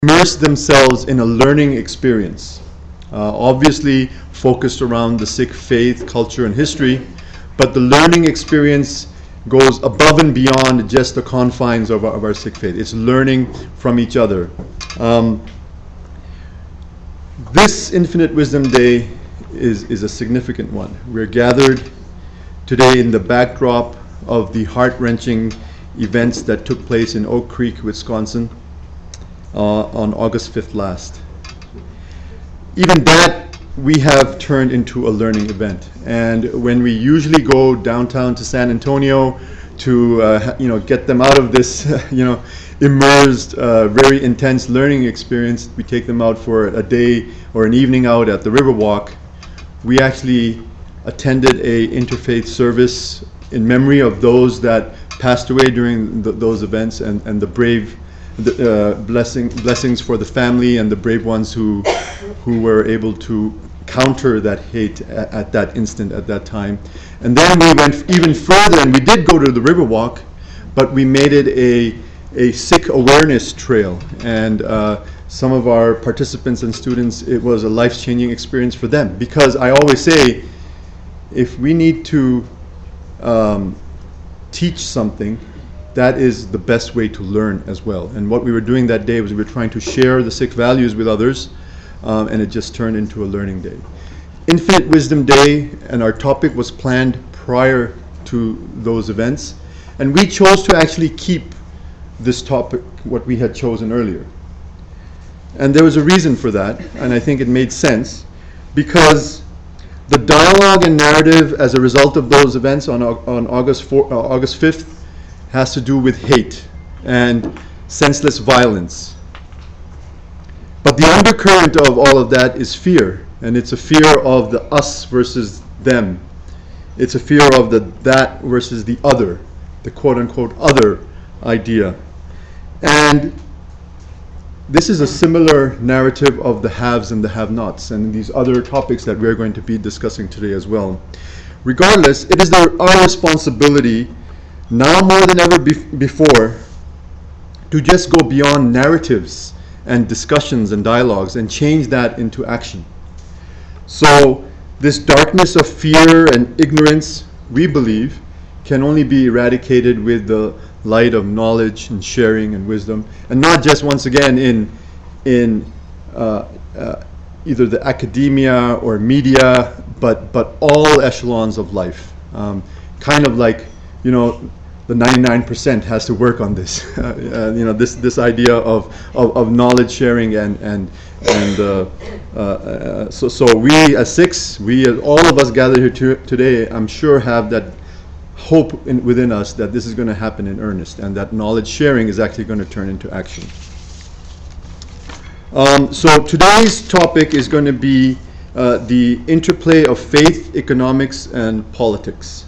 immerse themselves in a learning experience, obviously focused around the Sikh faith, culture, and history, but the learning experience goes above and beyond just the confines of our Sikh faith. It's learning from each other. This Infinite Wisdom Day is a significant one. We're gathered today in the backdrop of the heart-wrenching events that took place in Oak Creek, Wisconsin, on August 5th last. Even that we have turned into a learning event. And when we usually go downtown to San Antonio to get them out of this immersed, very intense learning experience, we take them out for a day or an evening out at the Riverwalk. We actually attended a interfaith service in memory of those that passed away during those events, and the brave blessings for the family and the brave ones who were able to counter that hate at that instant, at that time. And then we went even further, and we did go to the Riverwalk, but we made it a Sikh awareness trail. And some of our participants and students, it was a life-changing experience for them. Because I always say, if we need to teach something, that is the best way to learn as well. And what we were doing that day was we were trying to share the Sikh values with others, and it just turned into a learning day. Infinite Wisdom Day, and our topic was planned prior to those events, and we chose to actually keep this topic, what we had chosen earlier. And there was a reason for that, and I think it made sense, because the dialogue and narrative as a result of those events on August 5th has to do with hate and senseless violence. But the undercurrent of all of that is fear, and it's a fear of the us versus them. It's a fear of the that versus the other, the quote-unquote other idea. And this is a similar narrative of the haves and the have-nots, and these other topics that we're going to be discussing today as well. Regardless, it is our responsibility, now more than ever before, to just go beyond narratives and discussions and dialogues and change that into action. So this darkness of fear and ignorance, we believe, can only be eradicated with the light of knowledge and sharing and wisdom, and not just, once again, in either the academia or media, but all echelons of life. Kind of like, the 99% has to work on this. This idea of knowledge sharing so we as Sikhs, all of us gathered here today, I'm sure have that hope within us that this is going to happen in earnest, and that knowledge sharing is actually going to turn into action. So today's topic is going to be the interplay of faith, economics, and politics.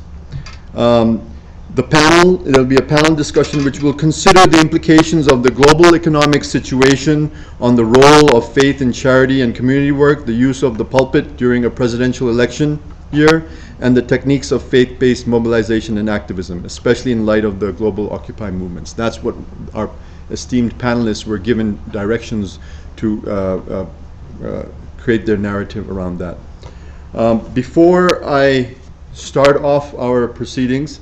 It'll be a panel discussion which will consider the implications of the global economic situation on the role of faith in charity and community work, the use of the pulpit during a presidential election year, and the techniques of faith-based mobilization and activism, especially in light of the global Occupy movements. That's what our esteemed panelists were given directions to create their narrative around that. Before I start off our proceedings,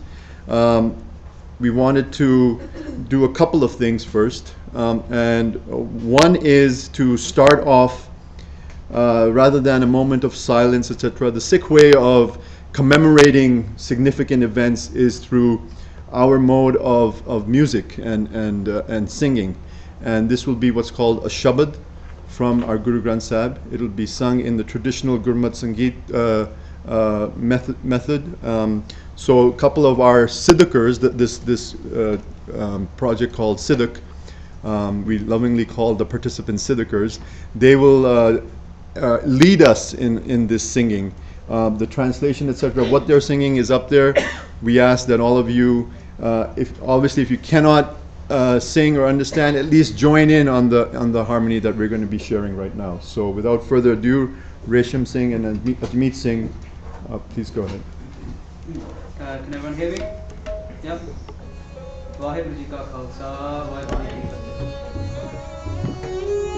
we wanted to do a couple of things first. And one is to start off, rather than a moment of silence, etc., the Sikh way of commemorating significant events is through our mode of music and singing. And this will be what's called a shabad from our Guru Granth Sahib. It'll be sung in the traditional Gurmat Sangeet method. So a couple of our Siddhakars, this project called Siddhak, we lovingly call the participants Siddhakars, they will lead us in this singing. The translation, etc., what they're singing is up there. We ask that all of you, if you cannot sing or understand, at least join in on the harmony that we're going to be sharing right now. So without further ado, Resham Singh and Ajmeet Singh, please go ahead. Can everyone hear me? Yep. Vaheguru Ji Ka Khalsa, Vaheguru Ji Ki Fateh.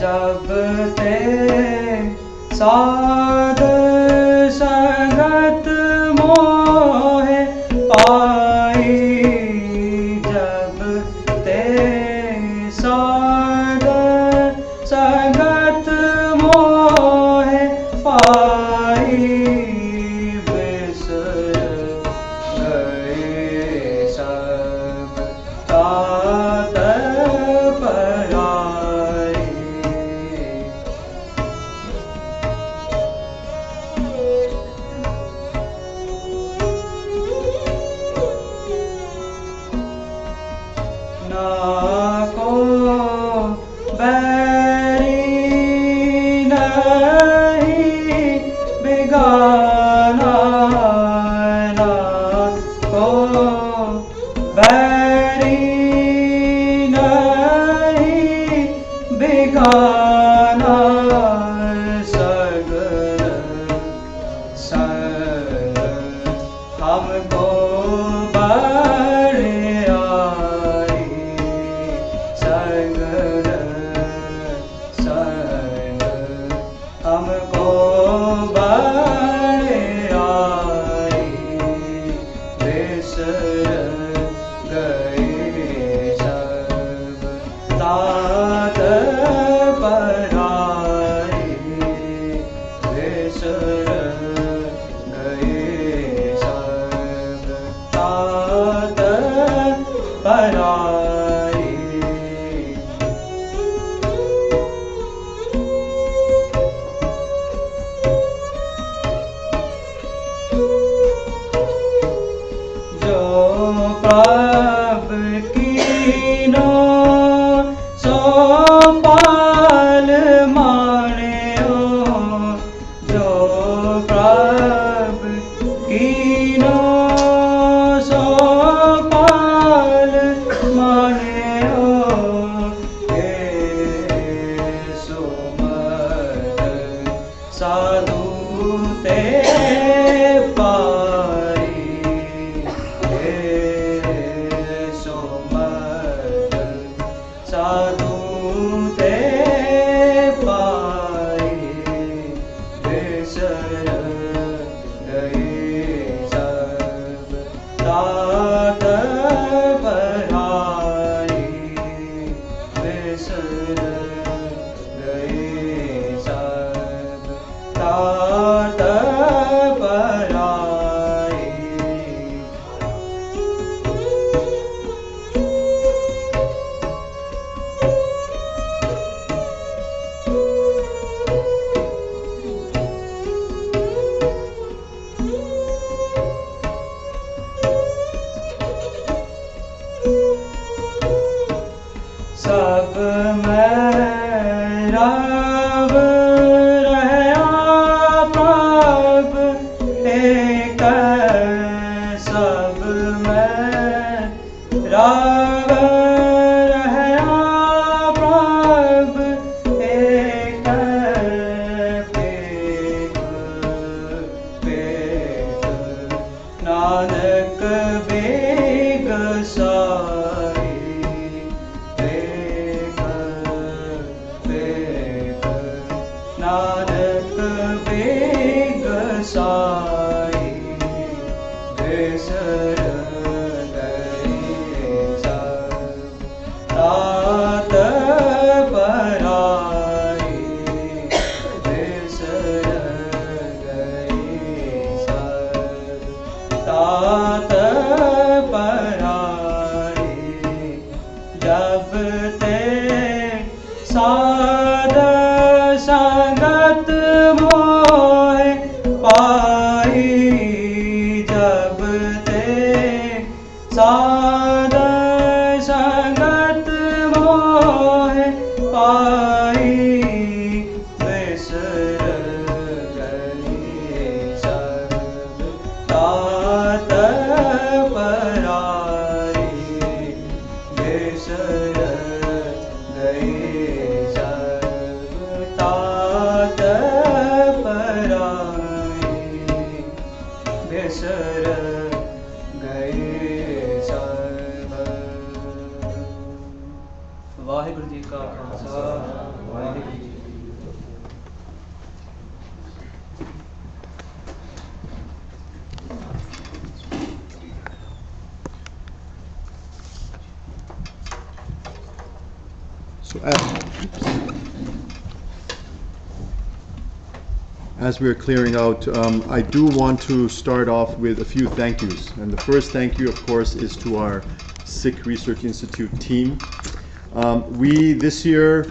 जब ते साध संगत मोहे पाई, जब ते साध संगत मोहे पाई, बिसर गए सब तात पराई। ना को बैरी नहीं बेगाना, ना को बैरी नहीं बेगाना, सगल संग हमको बड़े आई, सगल संग हमको बड़े आई, बिसर गए सब तात पराई, बिसर गए सब तात पराई। जो पाप कीनो सो पाल माणियो, जो पाप कीनो सो पाल माणियो, हे सुमत साधु ते पाई, हे सुमत साधु ते पाई, बिसर गए सब तात पराई, बिसर गए सब तात पराई। सब में रव रहया प्रभ एक, सब में रव रहया प्रभ एक, पेख पेख नानक बेग साई, पेख साध संगत मोह पाई जब ते साध संगत मोह पाई बिसर गए सब तात पराई बिसर गए सब तात पराई बिसर गए सब। वाहिगुरु जी का खालसा वाहिगुरु जी की So as we're clearing out, I do want to start off with a few thank yous. And the first thank you, of course, is to our Sikh Research Institute team. We, this year,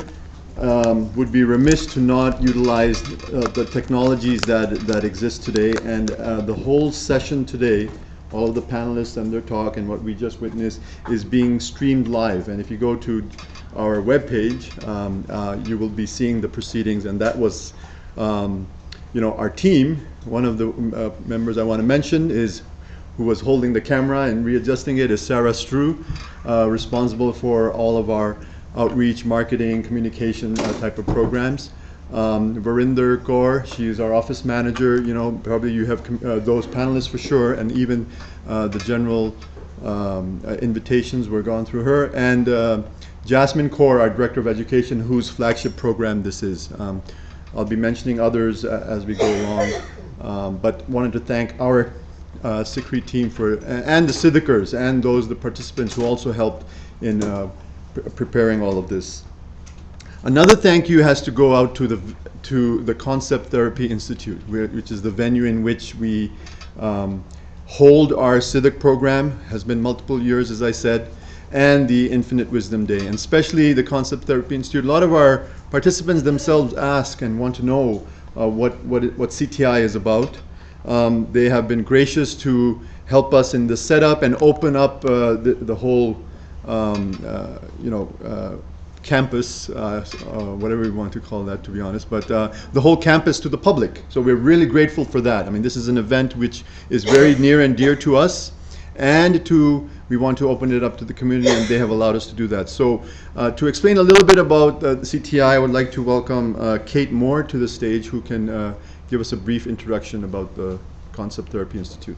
would be remiss to not utilize the technologies that exist today. And the whole session today, all of the panelists and their talk and what we just witnessed is being streamed live. And if you go to our webpage, you will be seeing the proceedings. And that was, our team. One of the members I want to mention is who was holding the camera and readjusting it is Sarah Strew, responsible for all of our outreach, marketing, communication type of programs. Varinder Kaur, she is our office manager. Probably you have those panelists for sure, and even the general invitations were gone through her. And Jasmine Kaur, our director of education, whose flagship program this is. I'll be mentioning others as we go along, but wanted to thank our SikhRI team and the Siddhikars and the participants who also helped in preparing all of this. Another thank you has to go out to the Concept Therapy Institute, which is the venue in which we hold our Siddhik program. Has been multiple years, as I said, and the Infinite Wisdom Day, and especially the Concept Therapy Institute. A lot of our participants themselves ask and want to know what CTI is about. They have been gracious to help us in the setup and open up the whole campus, whatever we want to call that, to be honest, but the whole campus to the public. So we're really grateful for that. I mean, this is an event which is very near and dear to us, and we want to open it up to the community, and they have allowed us to do that. So to explain a little bit about the CTI, I would like to welcome Kate Moore to the stage, who can give us a brief introduction about the Concept Therapy Institute.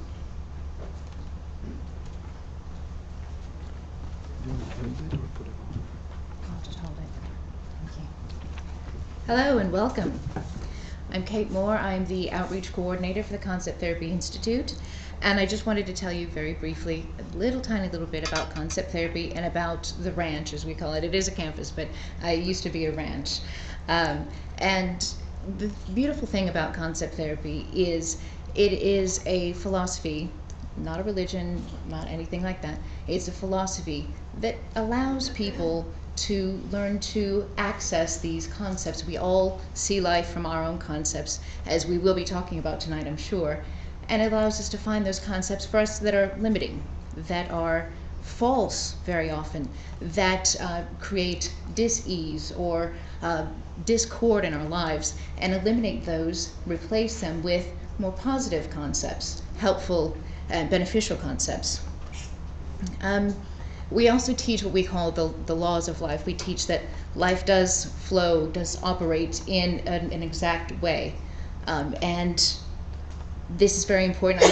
Hello and welcome. I'm Kate Moore. I'm the Outreach Coordinator for the Concept Therapy Institute. And I just wanted to tell you very briefly a tiny little bit about concept therapy and about the ranch, as we call it. It is a campus, but it used to be a ranch. And the beautiful thing about concept therapy is it is a philosophy, not a religion, not anything like that. It's a philosophy that allows people to learn to access these concepts. We all see life from our own concepts, as we will be talking about tonight, I'm sure. And it allows us to find those concepts for us that are limiting, that are false very often, that create dis-ease or discord in our lives, and eliminate those, replace them with more positive concepts, helpful and beneficial concepts. We also teach what we call the laws of life. We teach that life does flow, does operate in an exact way. And this is very important.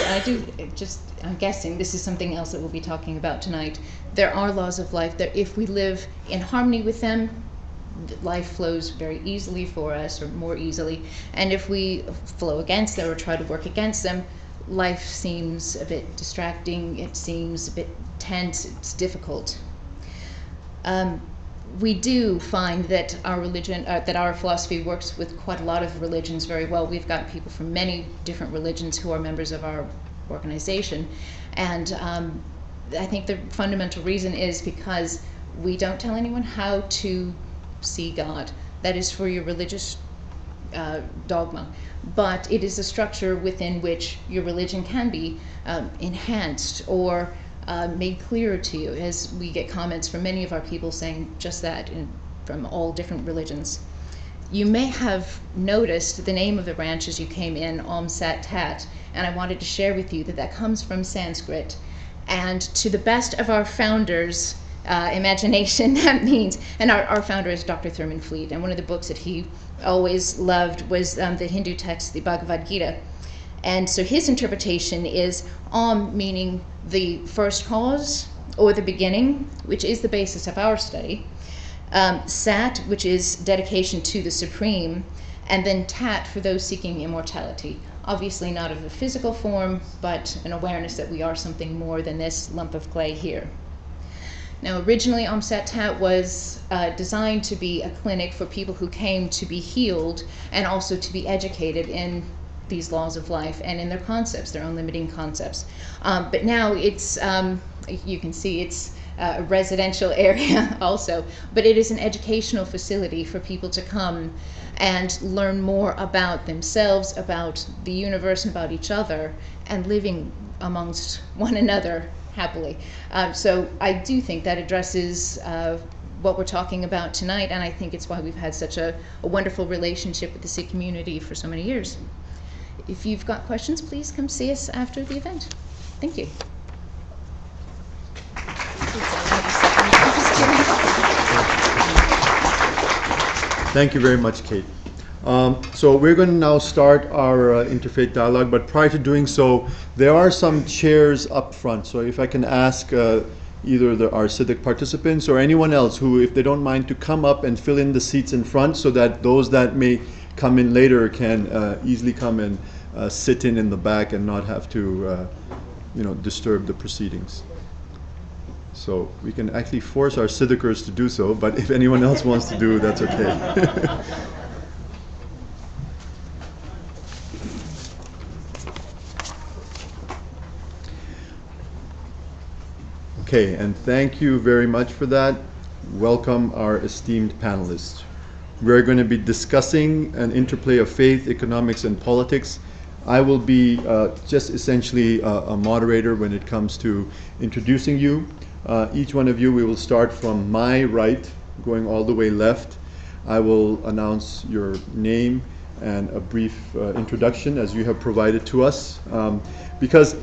I'm guessing this is something else that we'll be talking about tonight. There are laws of life that if we live in harmony with them, life flows very easily for us, or more easily. And if we flow against them or try to work against them, life seems a bit distracting, it seems a bit tense, it's difficult. We do find that our religion, that our philosophy works with quite a lot of religions very well. We've got people from many different religions who are members of our organization. And I think the fundamental reason is because we don't tell anyone how to see God. That is for your religious dogma. But it is a structure within which your religion can be enhanced or made clearer to you, as we get comments from many of our people saying just that from all different religions. You may have noticed the name of the branch as you came in, Om Sat Tat, and I wanted to share with you that that comes from Sanskrit. And to the best of our founders' imagination, that means, and our founder is Dr. Thurman Fleet, and one of the books that he always loved was the Hindu text, the Bhagavad Gita. And so his interpretation is Om meaning the first cause or the beginning, which is the basis of our study. Sat, which is dedication to the Supreme, and then Tat for those seeking immortality. Obviously not of the physical form, but an awareness that we are something more than this lump of clay here. Now, originally, Om Sat Tat was designed to be a clinic for people who came to be healed and also to be educated in these laws of life and in their concepts, their own limiting concepts. But now it's, you can see it's a residential area also, but it is an educational facility for people to come and learn more about themselves, about the universe, and about each other, and living amongst one another happily. So I do think that addresses what we're talking about tonight, and I think it's why we've had such a wonderful relationship with the Sikh community for so many years. If you've got questions, please come see us after the event. Thank you. Thank you very much, Kate. So we're going to now start our interfaith dialogue, but prior to doing so, there are some chairs up front. So if I can ask either our Siddiq participants or anyone else who, if they don't mind, to come up and fill in the seats in front so that those that may come in later can easily come and sit in the back and not have to disturb the proceedings. So we can actually force our Siddiqers to do so, but if anyone else wants to do, that's okay. Okay, and thank you very much for that. Welcome our esteemed panelists. We're going to be discussing an interplay of faith, economics, and politics. I will be just essentially a moderator when it comes to introducing you. Each one of you, we will start from my right, going all the way left. I will announce your name and a brief introduction as you have provided to us, because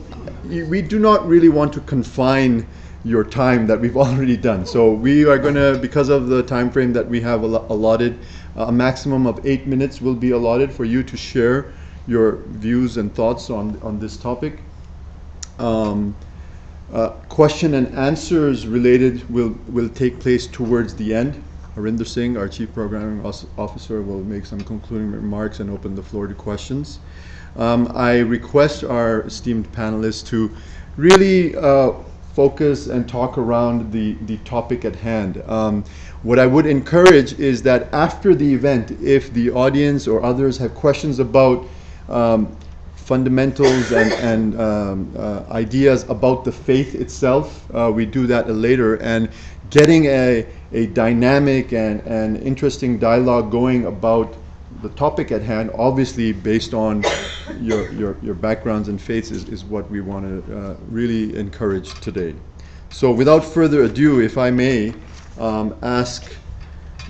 we do not really want to confine your time that we've already done. So we are going to, because of the time frame that we have allotted, a maximum of 8 minutes will be allotted for you to share your views and thoughts on this topic. Question and answers related will take place towards the end. Harinder Singh, our Chief Programming Officer, will make some concluding remarks and open the floor to questions. I request our esteemed panelists to really focus and talk around the topic at hand. What I would encourage is that after the event, if the audience or others have questions about fundamentals and ideas about the faith itself, we do that later, and getting a dynamic and interesting dialogue going about the topic at hand, obviously based on your backgrounds and faiths, is what we want to really encourage today. So without further ado, if I may ask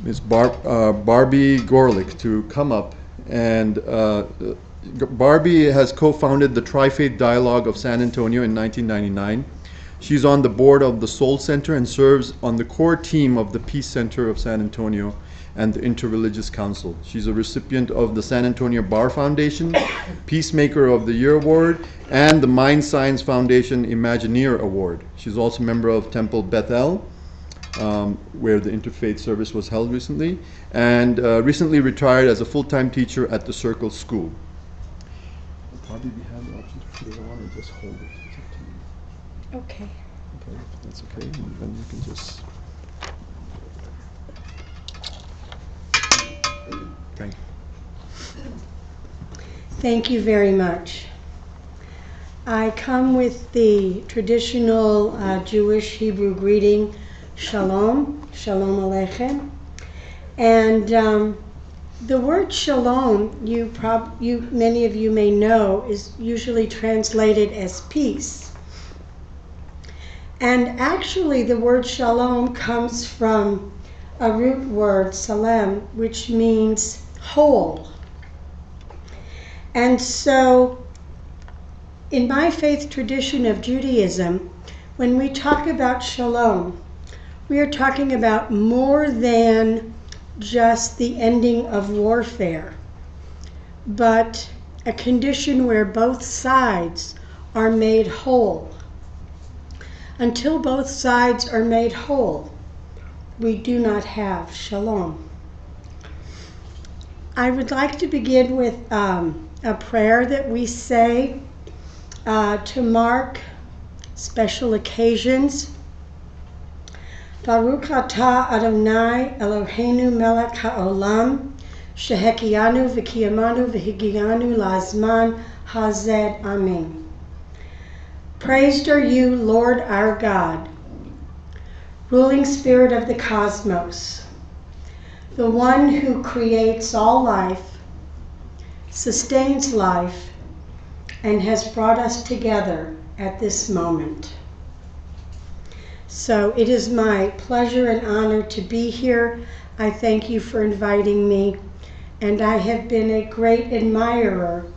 Ms. Barbie Gorlick to come up. And Barbie has co-founded the Tri-Faith Dialogue of San Antonio in 1999. She's on the board of the Soul Center and serves on the core team of the Peace Center of San Antonio and the Interreligious Council. She's a recipient of the San Antonio Bar Foundation, Peacemaker of the Year Award, and the Mind Science Foundation Imagineer Award. She's also a member of Temple Bethel, where the Interfaith service was held recently, and recently retired as a full-time teacher at the Circle School. Probably we have the option to put it on or just hold it. It's up to you. Okay. Okay, that's okay. And then you can just. Thank you. Thank you very much. I come with the traditional Jewish Hebrew greeting, Shalom, Shalom Aleichem. And the word shalom, many of you may know, is usually translated as peace. And actually the word shalom comes from a root word, salem, which means whole. And so in my faith tradition of Judaism, when we talk about shalom, we are talking about more than just the ending of warfare, but a condition where both sides are made whole. Until both sides are made whole, we do not have shalom. I would like to begin with a prayer that we say to mark special occasions. Baruch atah Adonai Eloheinu melech haolam shehekianu v'kiyamanu v'higianu la'azman hazed. Amen. Praised are you, Lord our God, ruling spirit of the cosmos, the one who creates all life, sustains life, and has brought us together at this moment. So it is my pleasure and honor to be here. I thank you for inviting me, and I have been a great admirer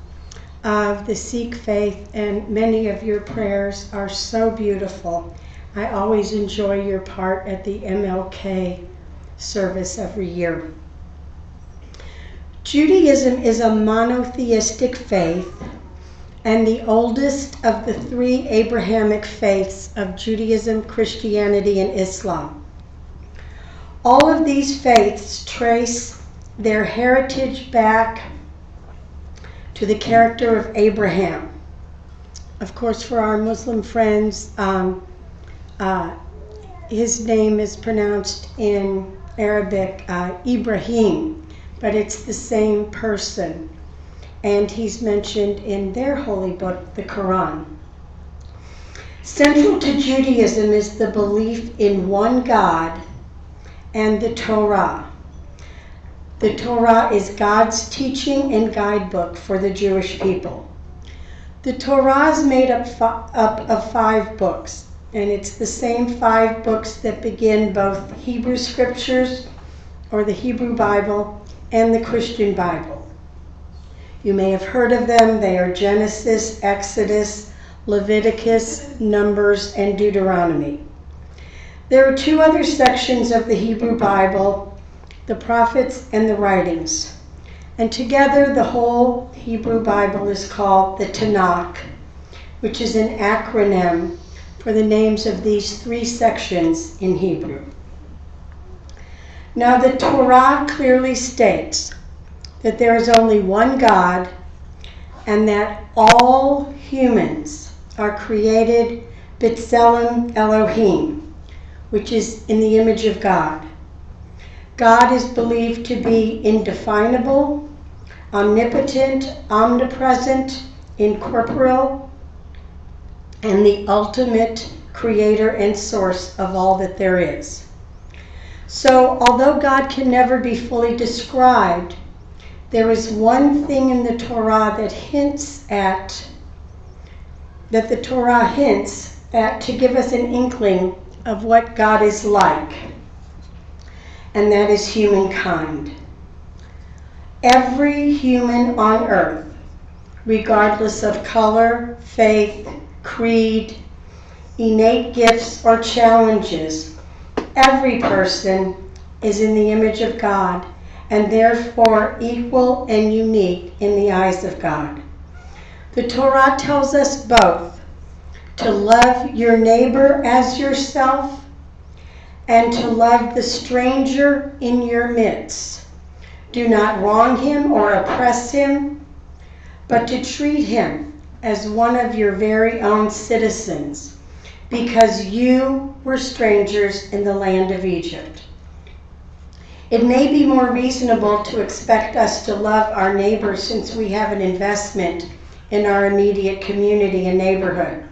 of the Sikh faith, and many of your prayers are so beautiful. I always enjoy your part at the MLK service every year. Judaism is a monotheistic faith and the oldest of the three Abrahamic faiths of Judaism, Christianity, and Islam. All of these faiths trace their heritage back to the character of Abraham. Of course, for our Muslim friends, his name is pronounced in Arabic Ibrahim, but it's the same person. And he's mentioned in their holy book, the Quran. Central to Judaism is the belief in one God and the Torah. The Torah is God's teaching and guidebook for the Jewish people. The Torah is made up of 5 books, and it's the same 5 books that begin both Hebrew scriptures, or the Hebrew Bible, and the Christian Bible. You may have heard of them. They are Genesis, Exodus, Leviticus, Numbers, and Deuteronomy. There are 2 other sections of the Hebrew Bible, the prophets and the writings. And together the whole Hebrew Bible is called the Tanakh, which is an acronym for the names of these 3 sections in Hebrew. Now the Torah clearly states that there is only one God and that all humans are created B'Tselem Elohim, which is in the image of God. God is believed to be indefinable, omnipotent, omnipresent, incorporeal, and the ultimate creator and source of all that there is. So, although God can never be fully described, there is one thing in the Torah that the Torah hints at to give us an inkling of what God is like, and that is humankind. Every human on earth, regardless of color, faith, creed, innate gifts, or challenges, every person is in the image of God and therefore equal and unique in the eyes of God. The Torah tells us both to love your neighbor as yourself and to love the stranger in your midst. Do not wrong him or oppress him, but to treat him as one of your very own citizens, because you were strangers in the land of Egypt. It may be more reasonable to expect us to love our neighbor since we have an investment in our immediate community and neighborhood.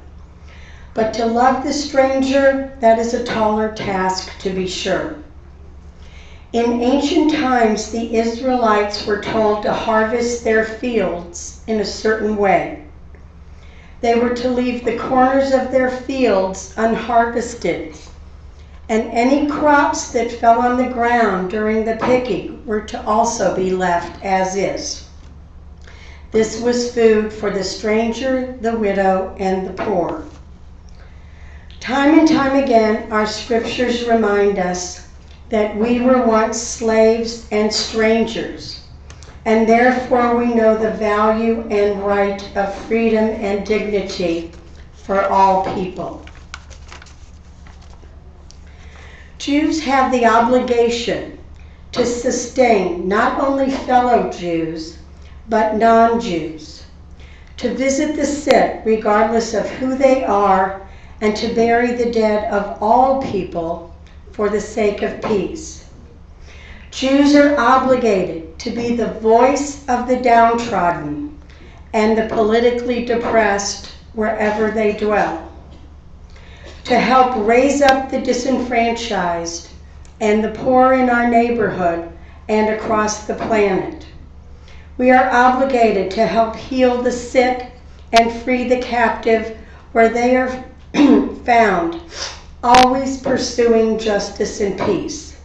But to love the stranger, that is a taller task, to be sure. In ancient times, the Israelites were told to harvest their fields in a certain way. They were to leave the corners of their fields unharvested, and any crops that fell on the ground during the picking were to also be left as is. This was food for the stranger, the widow, and the poor. Time and time again, our scriptures remind us that we were once slaves and strangers, and therefore we know the value and right of freedom and dignity for all people. Jews have the obligation to sustain not only fellow Jews, but non-Jews, to visit the sick regardless of who they are, and to bury the dead of all people for the sake of peace. Jews are obligated to be the voice of the downtrodden and the politically depressed wherever they dwell, to help raise up the disenfranchised and the poor in our neighborhood and across the planet. We are obligated to help heal the sick and free the captive where they are found, always pursuing justice and peace.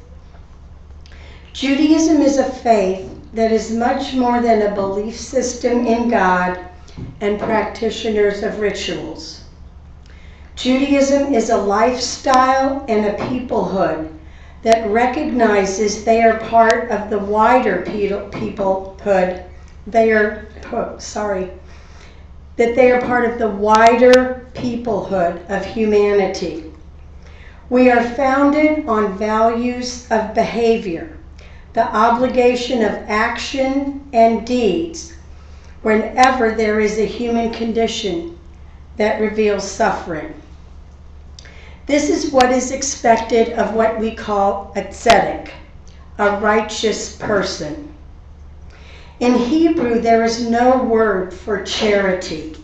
Judaism is a faith that is much more than a belief system in God and practitioners of rituals. Judaism is a lifestyle and a peoplehood that recognizes they are part of the wider peoplehood. That they are part of the wider peoplehood of humanity. We are founded on values of behavior, the obligation of action and deeds whenever there is a human condition that reveals suffering. This is what is expected of what we call a tzedek, a righteous person. In Hebrew, there is no word for charity.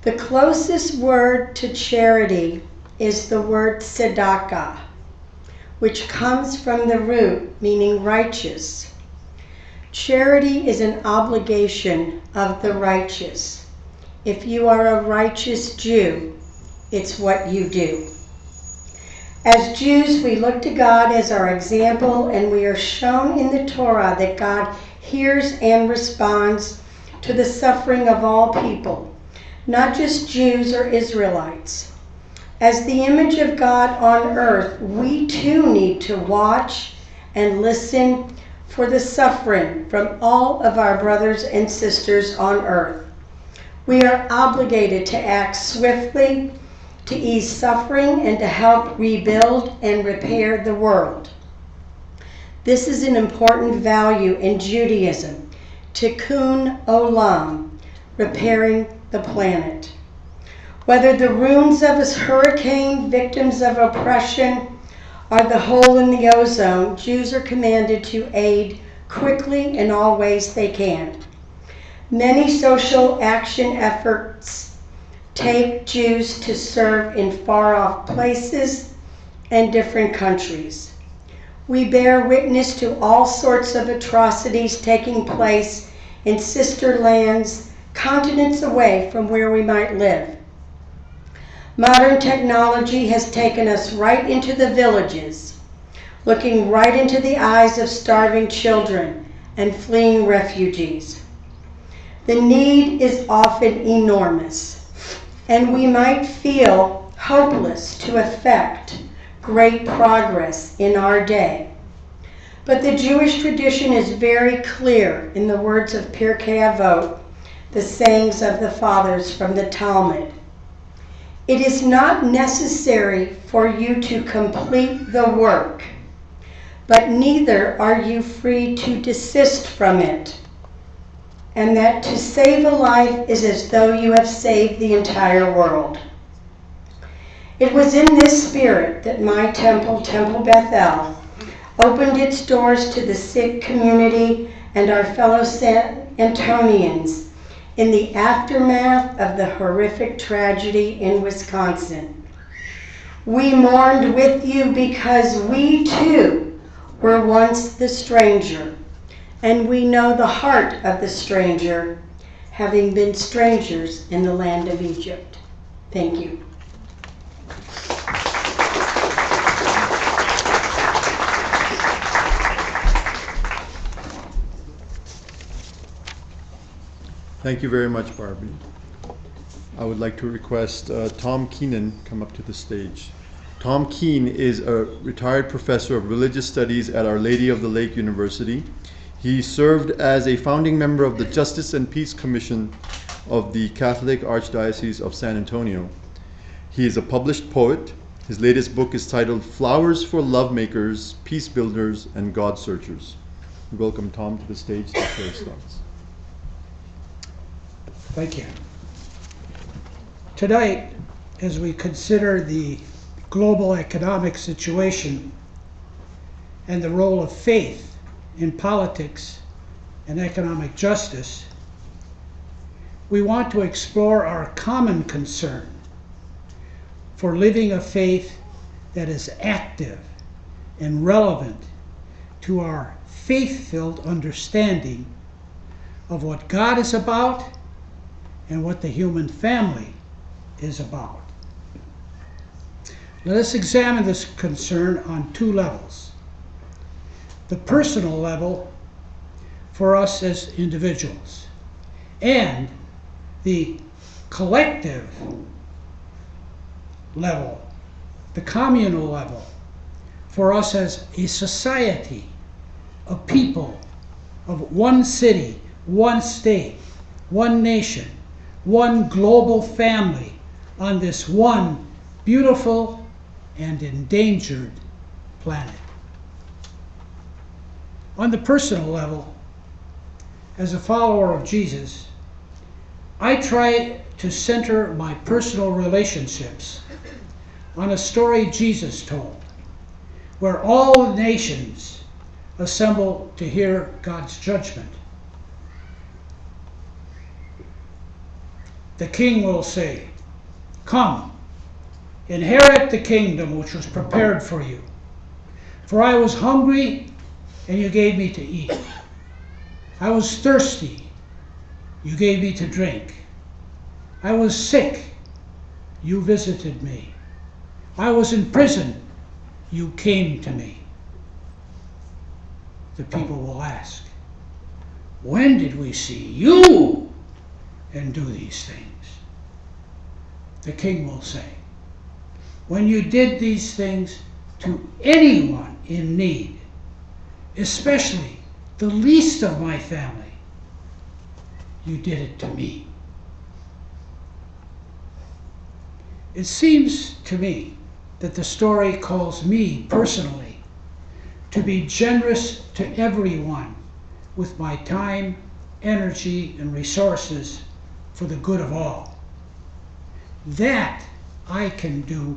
The closest word to charity is the word tzedakah, which comes from the root meaning righteous. Charity is an obligation of the righteous. If you are a righteous Jew, it's what you do. As Jews, we look to God as our example, and we are shown in the Torah that God hears and responds to the suffering of all people, not just Jews or Israelites. As the image of God on earth, we too need to watch and listen for the suffering from all of our brothers and sisters on earth. We are obligated to act swiftly, to ease suffering, and to help rebuild and repair the world. This is an important value in Judaism, tikkun olam, repairing the planet. Whether the ruins of a hurricane, victims of oppression, or the hole in the ozone, Jews are commanded to aid quickly in all ways they can. Many social action efforts take Jews to serve in far-off places and different countries. We bear witness to all sorts of atrocities taking place in sister lands, continents away from where we might live. Modern technology has taken us right into the villages, looking right into the eyes of starving children and fleeing refugees. The need is often enormous, and we might feel hopeless to effect great progress in our day. But the Jewish tradition is very clear in the words of Pirkei Avot, the sayings of the fathers from the Talmud. It is not necessary for you to complete the work, but neither are you free to desist from it, and that to save a life is as though you have saved the entire world. It was in this spirit that my temple, Temple Bethel, opened its doors to the Sikh community and our fellow San Antonians in the aftermath of the horrific tragedy in Wisconsin. We mourned with you because we too were once the stranger, and we know the heart of the stranger, having been strangers in the land of Egypt. Thank you. Thank you very much, Barbie. I would like to request Tom Keenan come up to the stage. Tom Keen is a retired professor of religious studies at Our Lady of the Lake University. He served as a founding member of the Justice and Peace Commission of the Catholic Archdiocese of San Antonio. He is a published poet. His latest book is titled Flowers for Lovemakers, Peace Builders, and God Searchers. We welcome Tom to the stage to share his thoughts. Thank you. Tonight, as we consider the global economic situation and the role of faith in politics and economic justice, we want to explore our common concern for living a faith that is active and relevant to our faith-filled understanding of what God is about and what the human family is about. Let us examine this concern on two levels. The personal level for us as individuals, and the collective level, the communal level, for us as a society, a people of one city, one state, one nation, one global family on this one beautiful and endangered planet. On the personal level, as a follower of Jesus, I try to center my personal relationships on a story Jesus told, where all nations assemble to hear God's judgment. The king will say, "Come, inherit the kingdom which was prepared for you. For I was hungry, and you gave me to eat. I was thirsty, you gave me to drink. I was sick, you visited me. I was in prison, you came to me." The people will ask, "When did we see you and do these things?" The king will say, "When you did these things to anyone in need, especially the least of my family, you did it to me." It seems to me that the story calls me personally to be generous to everyone with my time, energy, and resources for the good of all. That I can do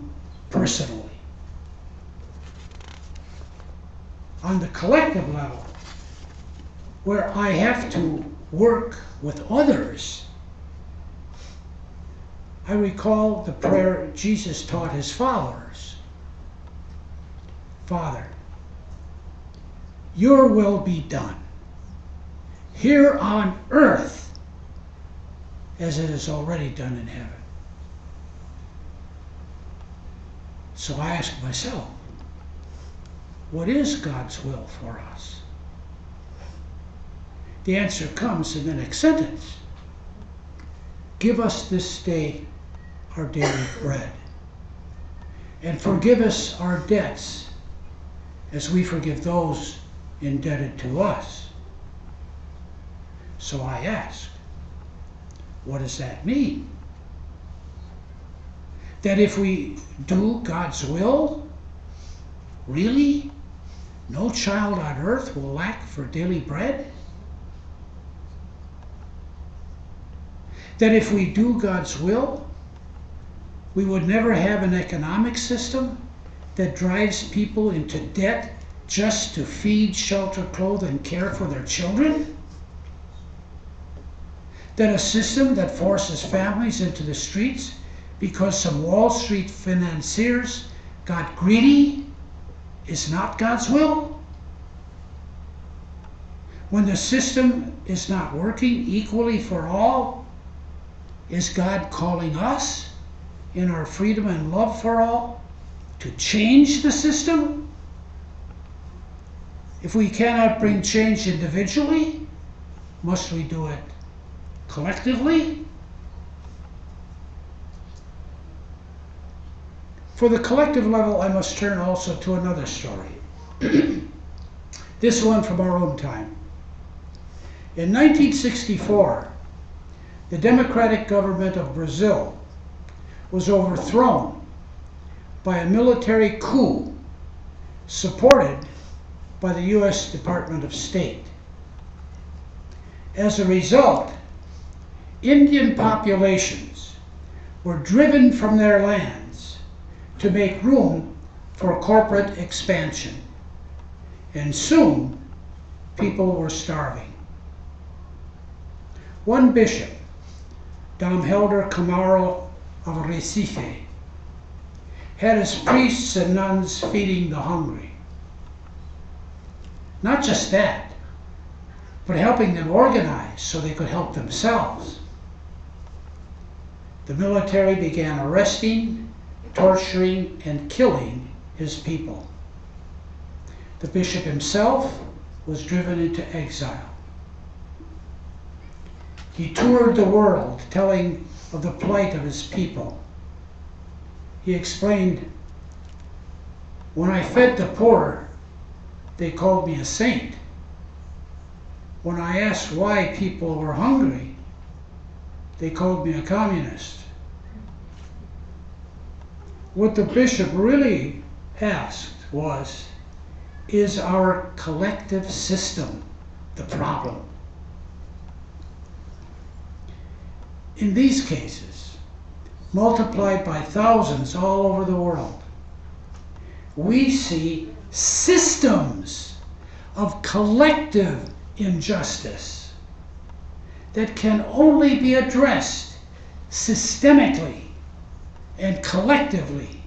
personally. On the collective level, where I have to work with others, I recall the prayer Jesus taught his followers. "Father, your will be done, here on earth as it is already done in heaven." So I ask myself, what is God's will for us? The answer comes in the next sentence. "Give us this day our daily bread, and forgive us our debts as we forgive those indebted to us." So I ask, what does that mean? That if we do God's will, really, no child on earth will lack for daily bread? That if we do God's will, we would never have an economic system that drives people into debt just to feed, shelter, clothe, and care for their children? That a system that forces families into the streets because some Wall Street financiers got greedy is not God's will? When the system is not working equally for all, is God calling us in our freedom and love for all to change the system? If we cannot bring change individually, must we do it collectively? For the collective level, I must turn also to another story. This one from our own time. In 1964, the democratic government of Brazil was overthrown by a military coup supported by the U.S. Department of State. As a result, Indian populations were driven from their lands to make room for corporate expansion, and soon people were starving. One bishop, Dom Helder Camaro of Recife, had his priests and nuns feeding the hungry. Not just that, but helping them organize so they could help themselves. The military began arresting, torturing, and killing his people. The bishop himself was driven into exile. He toured the world telling of the plight of his people. He explained, "When I fed the poor, they called me a saint. When I asked why people were hungry, they called me a communist." What the bishop really asked was, is our collective system the problem? In these cases, multiplied by thousands all over the world, we see systems of collective injustice that can only be addressed systemically and collectively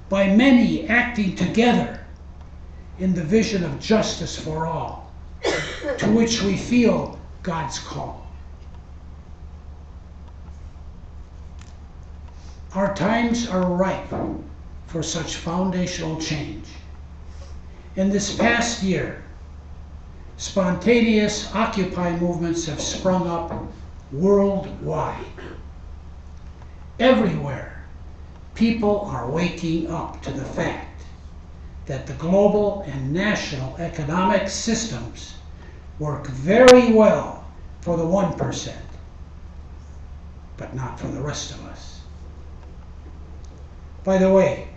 by many acting together in the vision of justice for all, to which we feel God's call. Our times are ripe for such foundational change. In this past year, spontaneous Occupy movements have sprung up worldwide. Everywhere, people are waking up to the fact that the global and national economic systems work very well for the 1%, but not for the rest of us. By the way,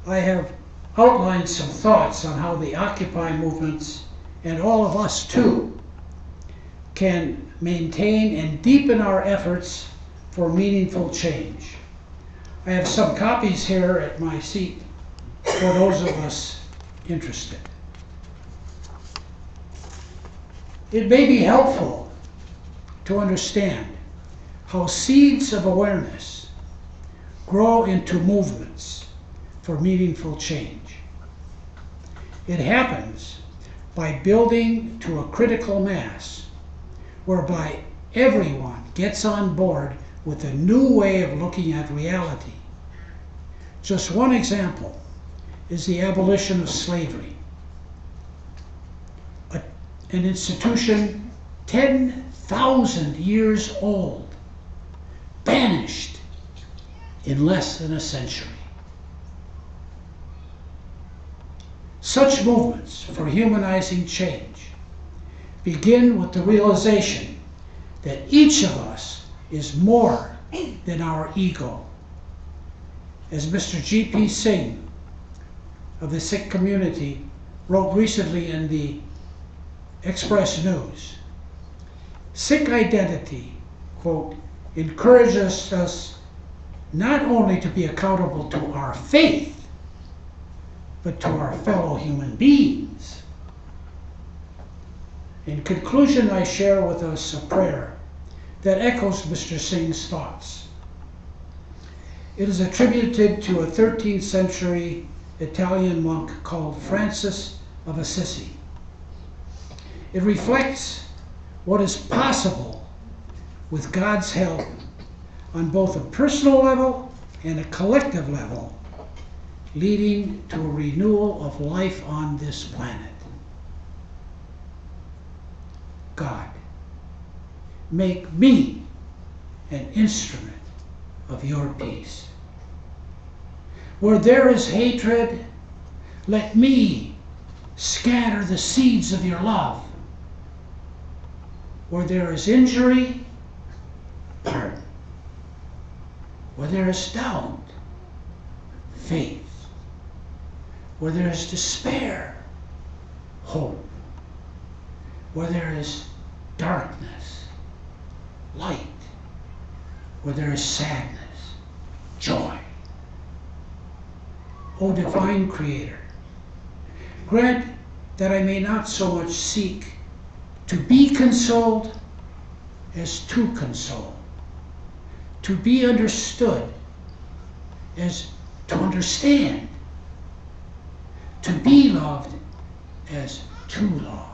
I have outlined some thoughts on how the Occupy movements, and all of us too, can maintain and deepen our efforts for meaningful change. I have some copies here at my seat for those of us interested. It may be helpful to understand how seeds of awareness grow into movements for meaningful change. It happens by building to a critical mass whereby everyone gets on board with a new way of looking at reality. Just one example is the abolition of slavery, an institution 10,000 years old, banished in less than a century. Such movements for humanizing change begin with the realization that each of us is more than our ego. As Mr. G.P. Singh of the Sikh community wrote recently in the Express News, Sikh identity, quote, encourages us not only to be accountable to our faith, but to our fellow human beings. In conclusion, I share with us a prayer that echoes Mr. Singh's thoughts. It is attributed to a 13th century Italian monk called Francis of Assisi. It reflects what is possible with God's help on both a personal level and a collective level, leading to a renewal of life on this planet. God, make me an instrument of your peace. Where there is hatred, let me scatter the seeds of your love. Where there is injury, pardon. Where there is doubt, faith. Where there is despair, hope. Where there is darkness, light. Where there is sadness, joy. O divine Creator, grant that I may not so much seek to be consoled as to console, to be understood as to understand, to be loved as to love.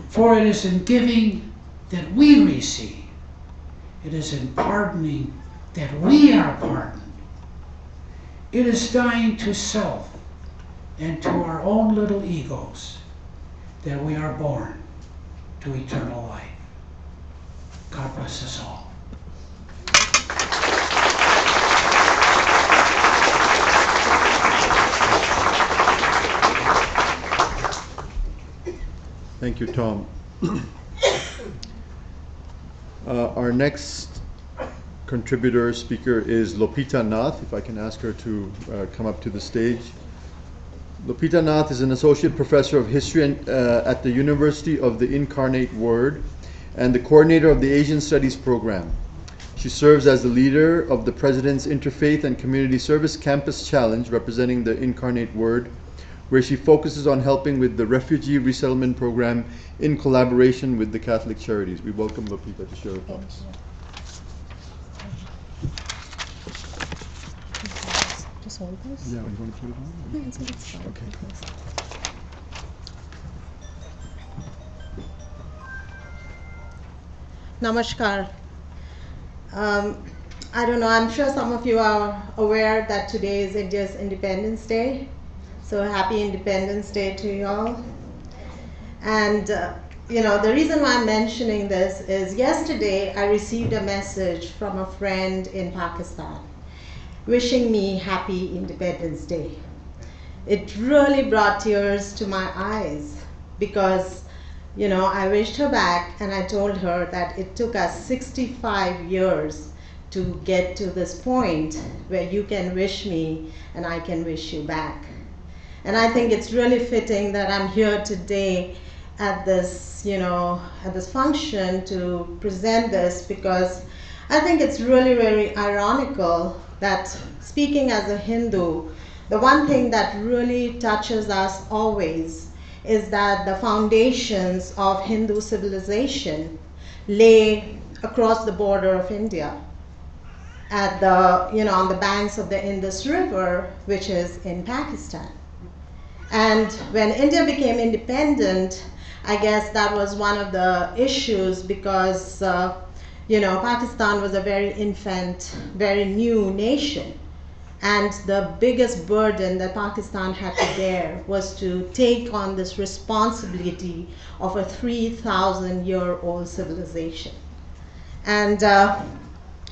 For it is in giving that we receive, it is in pardoning that we are pardoned. It is dying to self and to our own little egos that we are born to eternal life. God bless us all. Thank you, Tom. Our next contributor speaker is Lopita Nath, if I can ask her to come up to the stage. Lopita Nath is an associate professor of history at the University of the Incarnate Word and the coordinator of the Asian Studies program. She serves as the leader of the President's Interfaith and Community Service Campus Challenge representing the Incarnate Word, where she focuses on helping with the refugee resettlement program in collaboration with the Catholic Charities. We welcome Lopita to share her thoughts. Just hold this? Yeah, you want to put it on? No, it's fine. Okay. Namaskar. I don't know, I'm sure some of you are aware that today is India's Independence Day. So happy Independence Day to you all. And the reason why I'm mentioning this is yesterday I received a message from a friend in Pakistan wishing me happy Independence Day. It really brought tears to my eyes because, I wished her back and I told her that it took us 65 years to get to this point where you can wish me and I can wish you back. And I think it's really fitting that I'm here today at this, at this function to present this, because I think it's really very ironical that, speaking as a Hindu, the one thing that really touches us always is that the foundations of Hindu civilization lay across the border of India, at the, on the banks of the Indus River, which is in Pakistan. And when India became independent, I guess that was one of the issues because, Pakistan was a very infant, very new nation. And the biggest burden that Pakistan had to bear was to take on this responsibility of a 3,000-year-old civilization. And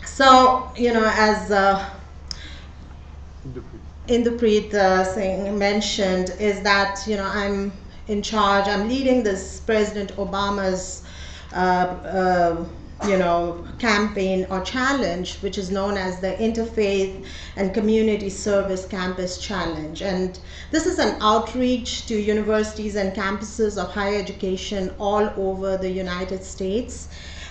so, as Interpreet Singh mentioned, is that, I'm in charge, I'm leading this President Obama's, campaign or challenge, which is known as the Interfaith and Community Service Campus Challenge. And this is an outreach to universities and campuses of higher education all over the United States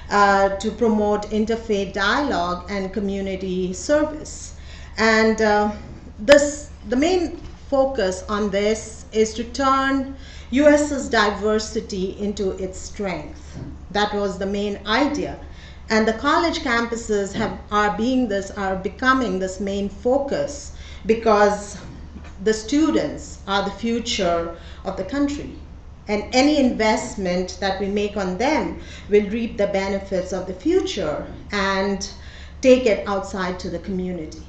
to promote interfaith dialogue and community service. And the main focus on this is to turn US's diversity into its strength. That was the main idea. And the college campuses are becoming this main focus because the students are the future of the country. and any investment that we make on them will reap the benefits of the future and take it outside to the community.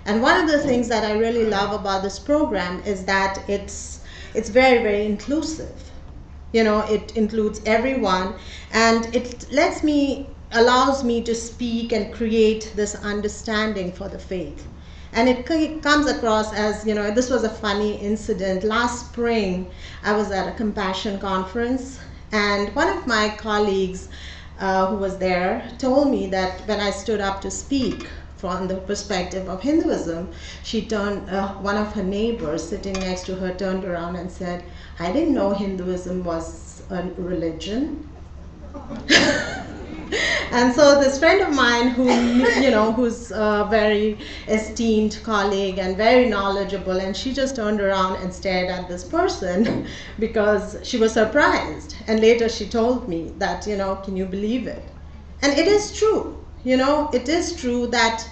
And one of the things that I really love about this program is that it's very, very inclusive. You know, it includes everyone, and it allows me to speak and create this understanding for the faith. And it comes across as, you know, this was a funny incident. Last spring, I was at a compassion conference, and one of my colleagues who was there told me that when I stood up to speak from the perspective of Hinduism, she turned, one of her neighbors sitting next to her turned around and said, "I didn't know Hinduism was a religion." And so this friend of mine who's a very esteemed colleague and very knowledgeable, and she just turned around and stared at this person because she was surprised. And later she told me that, you know, can you believe it? And it is true, you know, it is true that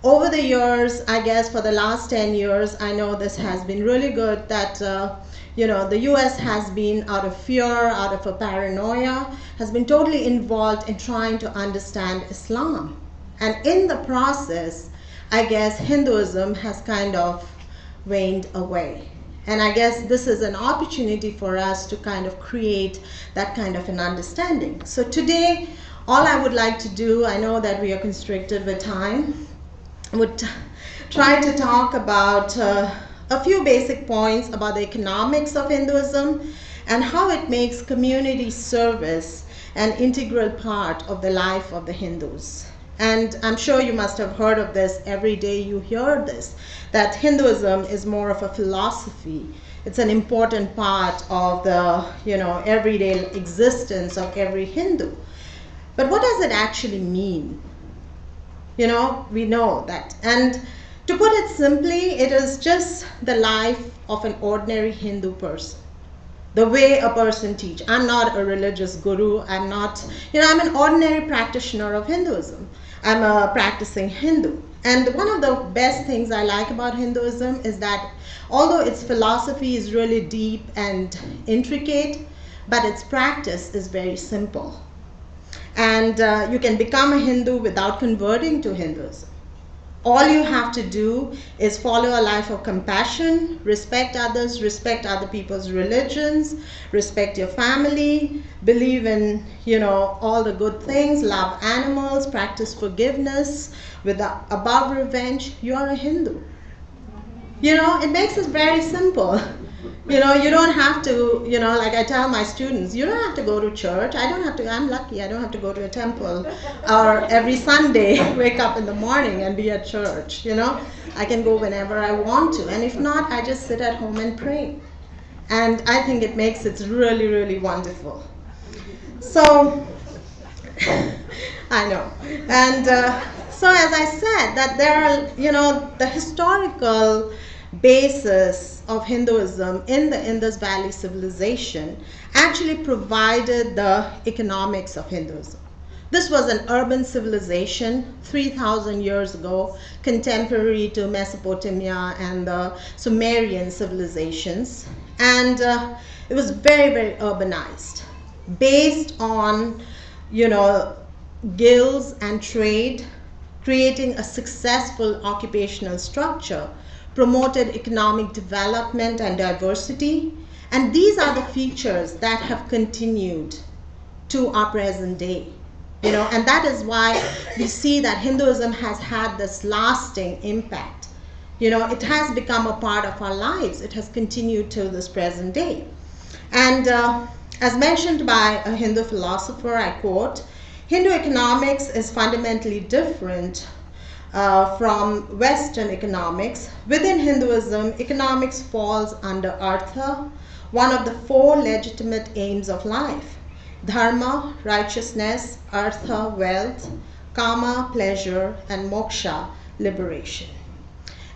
over the years, I guess for the last 10 years, I know this has been really good that you know, the US has been, out of fear, out of a paranoia, has been totally involved in trying to understand Islam. And in the process, I guess Hinduism has kind of waned away. And I guess this is an opportunity for us to kind of create that kind of an understanding. So today, all I would like to do, I know that we are constricted with time, would try to talk about a few basic points about the economics of Hinduism and how it makes community service an integral part of the life of the Hindus. And I'm sure you must have heard of this. Every day you hear this, that Hinduism is more of a philosophy. It's an important part of the, you know, everyday existence of every Hindu. But what does it actually mean? You know, we know that. And to put it simply, it is just the life of an ordinary Hindu person. The way a person teaches. I'm not a religious guru. I'm not, you know, I'm an ordinary practitioner of Hinduism. I'm a practicing Hindu. And one of the best things I like about Hinduism is that although its philosophy is really deep and intricate, but its practice is very simple. And you can become a Hindu without converting to Hinduism. All you have to do is follow a life of compassion, respect others, respect other people's religions, respect your family, believe in, you know, all the good things, love animals, practice forgiveness, above revenge. You are a Hindu. You know, it makes it very simple. You know, you don't have to, you know, like I tell my students, you don't have to go to church. I'm lucky, I don't have to go to a temple or every Sunday wake up in the morning and be at church, you know. I can go whenever I want to. And if not, I just sit at home and pray. And I think it makes it really, really wonderful. So, I know. And so as I said, that there are, you know, the historical basis of Hinduism in the Indus Valley civilization actually provided the economics of Hinduism. This was an urban civilization 3,000 years ago, contemporary to Mesopotamia and the Sumerian civilizations. And it was very, very urbanized, based on, you know, guilds and trade, creating a successful occupational structure, promoted economic development and diversity. And these are the features that have continued to our present day. You know, and that is why we see that Hinduism has had this lasting impact. You know, it has become a part of our lives. It has continued till this present day. And as mentioned by a Hindu philosopher, I quote, Hindu economics is fundamentally different from Western economics. Within Hinduism, economics falls under Artha, one of the 4 legitimate aims of life. Dharma, righteousness, Artha, wealth, Kama, pleasure, and Moksha, liberation.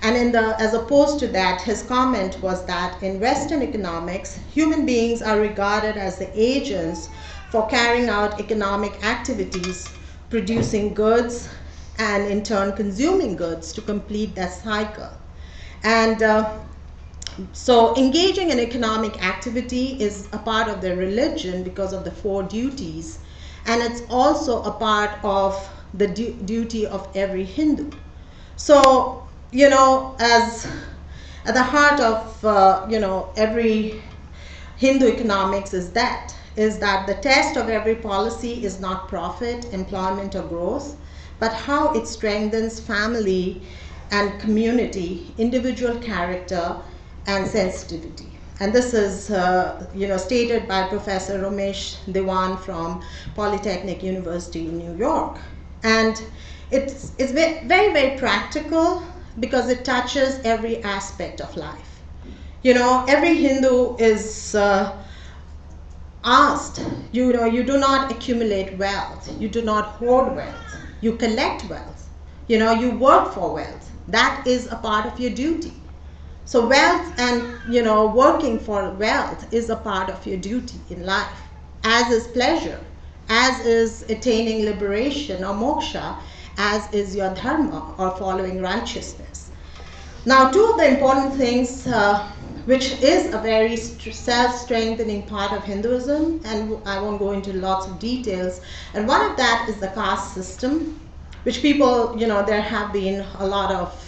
And as opposed to that, his comment was that in Western economics, human beings are regarded as the agents for carrying out economic activities, producing goods, and in turn consuming goods to complete that cycle. And So engaging in economic activity is a part of their religion because of the 4 duties, and it's also a part of the duty of every Hindu. So, as at the heart of, every Hindu economics is that the test of every policy is not profit, employment, or growth, but how it strengthens family and community, individual character, and sensitivity. And this is, stated by Professor Ramesh Dewan from Polytechnic University in New York. And it's very, very practical because it touches every aspect of life. Every Hindu is asked, you do not accumulate wealth, you do not hoard wealth, you collect wealth, you work for wealth. That is a part of your duty. So wealth and, working for wealth is a part of your duty in life, as is pleasure, as is attaining liberation or moksha, as is your dharma or following righteousness. Now, 2 of the important things, which is a very self-strengthening part of Hinduism, and I won't go into lots of details, and one of that is the caste system, which people, there have been a lot of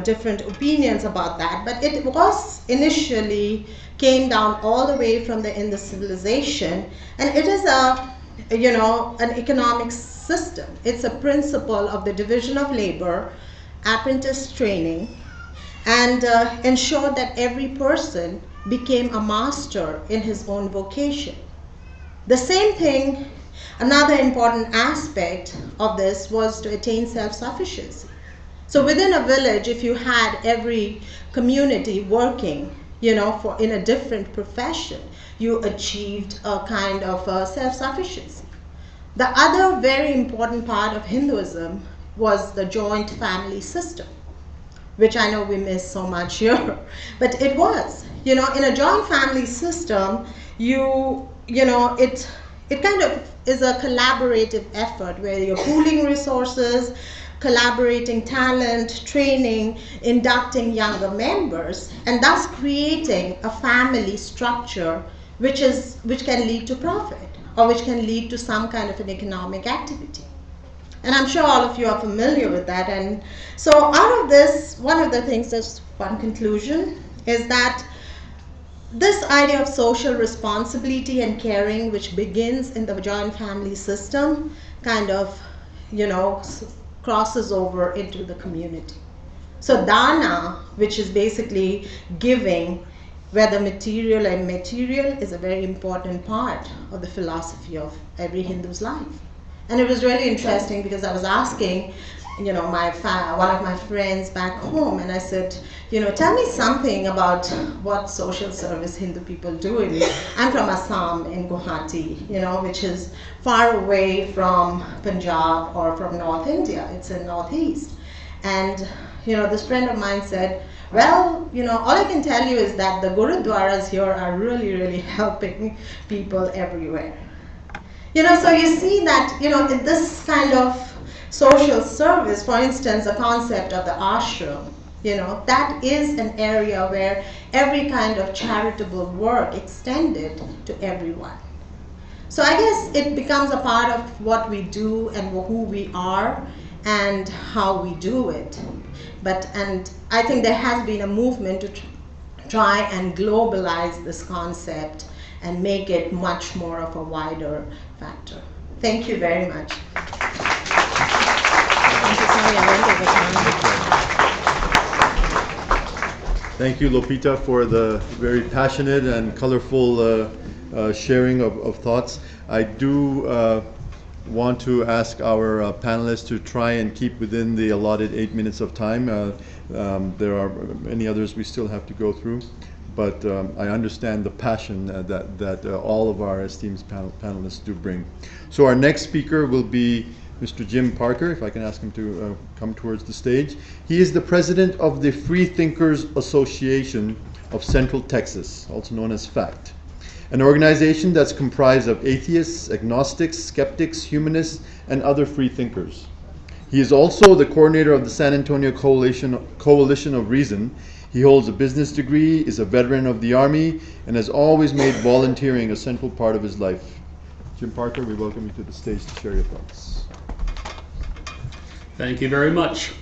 different opinions about that, but it was initially came down all the way from the Indus civilization, and it is an economic system. It's a principle of the division of labor, apprentice training, and ensured that every person became a master in his own vocation. The same thing, another important aspect of this was to attain self-sufficiency. So within a village, if you had every community working, in a different profession, you achieved a kind of self-sufficiency. The other very important part of Hinduism was the joint family system, which I know we miss so much here, but it was, in a joint family system, it kind of is a collaborative effort where you're pooling resources, collaborating talent, training, inducting younger members, and thus creating a family structure which can lead to profit or which can lead to some kind of an economic activity. And I'm sure all of you are familiar with that. And so out of this, one of the things, just one conclusion, is that this idea of social responsibility and caring, which begins in the joint family system, kind of, crosses over into the community. So dana, which is basically giving, whether material or immaterial, is a very important part of the philosophy of every Hindu's life. And it was really interesting because I was asking, one of my friends back home, and I said, tell me something about what social service Hindu people do. I'm from Assam in Guwahati, which is far away from Punjab or from North India. It's in Northeast. And, this friend of mine said, well, all I can tell you is that the Gurudwaras here are really, really helping people everywhere. So you see that, in this kind of social service, for instance, the concept of the ashram, that is an area where every kind of charitable work extended to everyone. So I guess it becomes a part of what we do and who we are and how we do it. And I think there has been a movement to try and globalize this concept and make it much more of a wider factor. Thank you very much. Thank you, Lopita, for the very passionate and colorful sharing of thoughts. I do want to ask our panelists to try and keep within the allotted 8 minutes of time. There are many others we still have to go through, but I understand the passion that all of our esteemed panelists do bring. So our next speaker will be Mr. Jim Parker, if I can ask him to come towards the stage. He is the president of the Free Thinkers Association of Central Texas, also known as FACT, an organization that's comprised of atheists, agnostics, skeptics, humanists, and other free thinkers. He is also the coordinator of the San Antonio Coalition of Reason. He holds a business degree, is a veteran of the Army, and has always made volunteering a central part of his life. Jim Parker, we welcome you to the stage to share your thoughts. Thank you very much.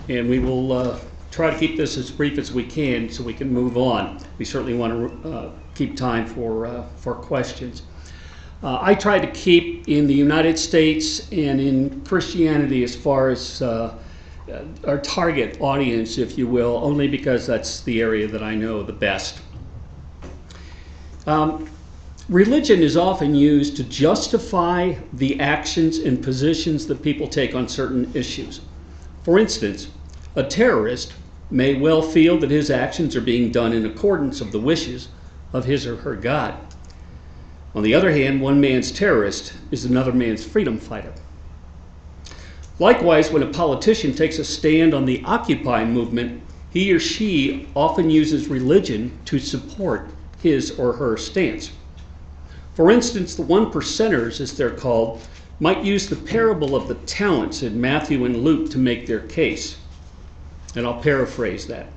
And we will try to keep this as brief as we can so we can move on. We certainly want to keep time for questions. I try to keep in the United States and in Christianity as far as our target audience, if you will, only because that's the area that I know the best. Religion is often used to justify the actions and positions that people take on certain issues. For instance, a terrorist may well feel that his actions are being done in accordance of the wishes of his or her God. On the other hand, one man's terrorist is another man's freedom fighter. Likewise, when a politician takes a stand on the Occupy movement, he or she often uses religion to support his or her stance. For instance, the one percenters, as they're called, might use the parable of the talents in Matthew and Luke to make their case. And I'll paraphrase that.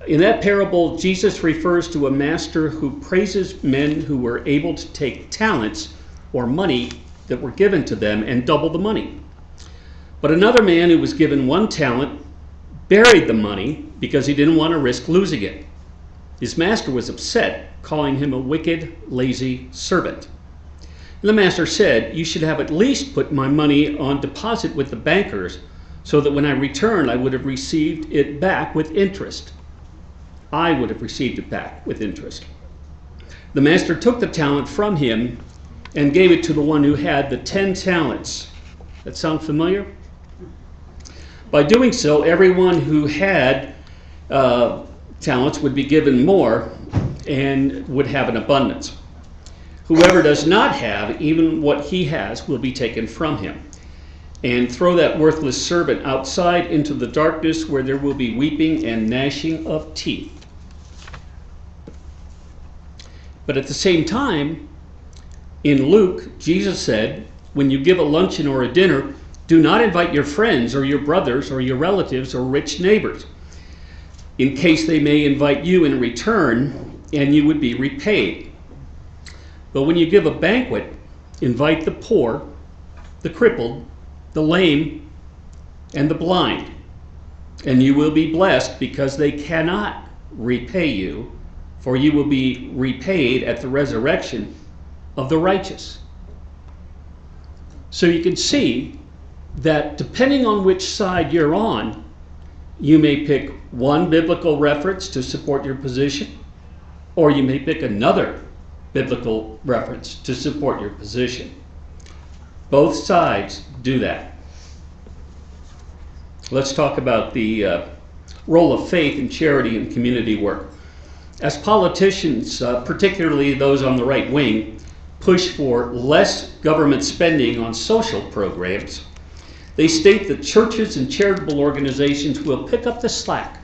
In that parable, Jesus refers to a master who praises men who were able to take talents or money that were given to them and double the money. But another man who was given 1 talent buried the money because he didn't want to risk losing it. His master was upset, calling him a wicked, lazy servant. And the master said, "You should have at least put my money on deposit with the bankers so that when I return, I would have received it back with interest." I would have received it back with interest. The master took the talent from him and gave it to the one who had the 10 talents. That sound familiar? By doing so, everyone who had talents would be given more and would have an abundance. Whoever does not have even what he has will be taken from him. And throw that worthless servant outside into the darkness where there will be weeping and gnashing of teeth. But at the same time, in Luke, Jesus said, when you give a luncheon or a dinner, do not invite your friends or your brothers or your relatives or rich neighbors, in case they may invite you in return and you would be repaid. But when you give a banquet, invite the poor, the crippled, the lame, and the blind, and you will be blessed because they cannot repay you, for you will be repaid at the resurrection of the righteous. So you can see that depending on which side you're on, you may pick one biblical reference to support your position, or you may pick another biblical reference to support your position. Both sides do that. Let's talk about the role of faith in charity and community work. As politicians, particularly those on the right wing, push for less government spending on social programs, they state that churches and charitable organizations will pick up the slack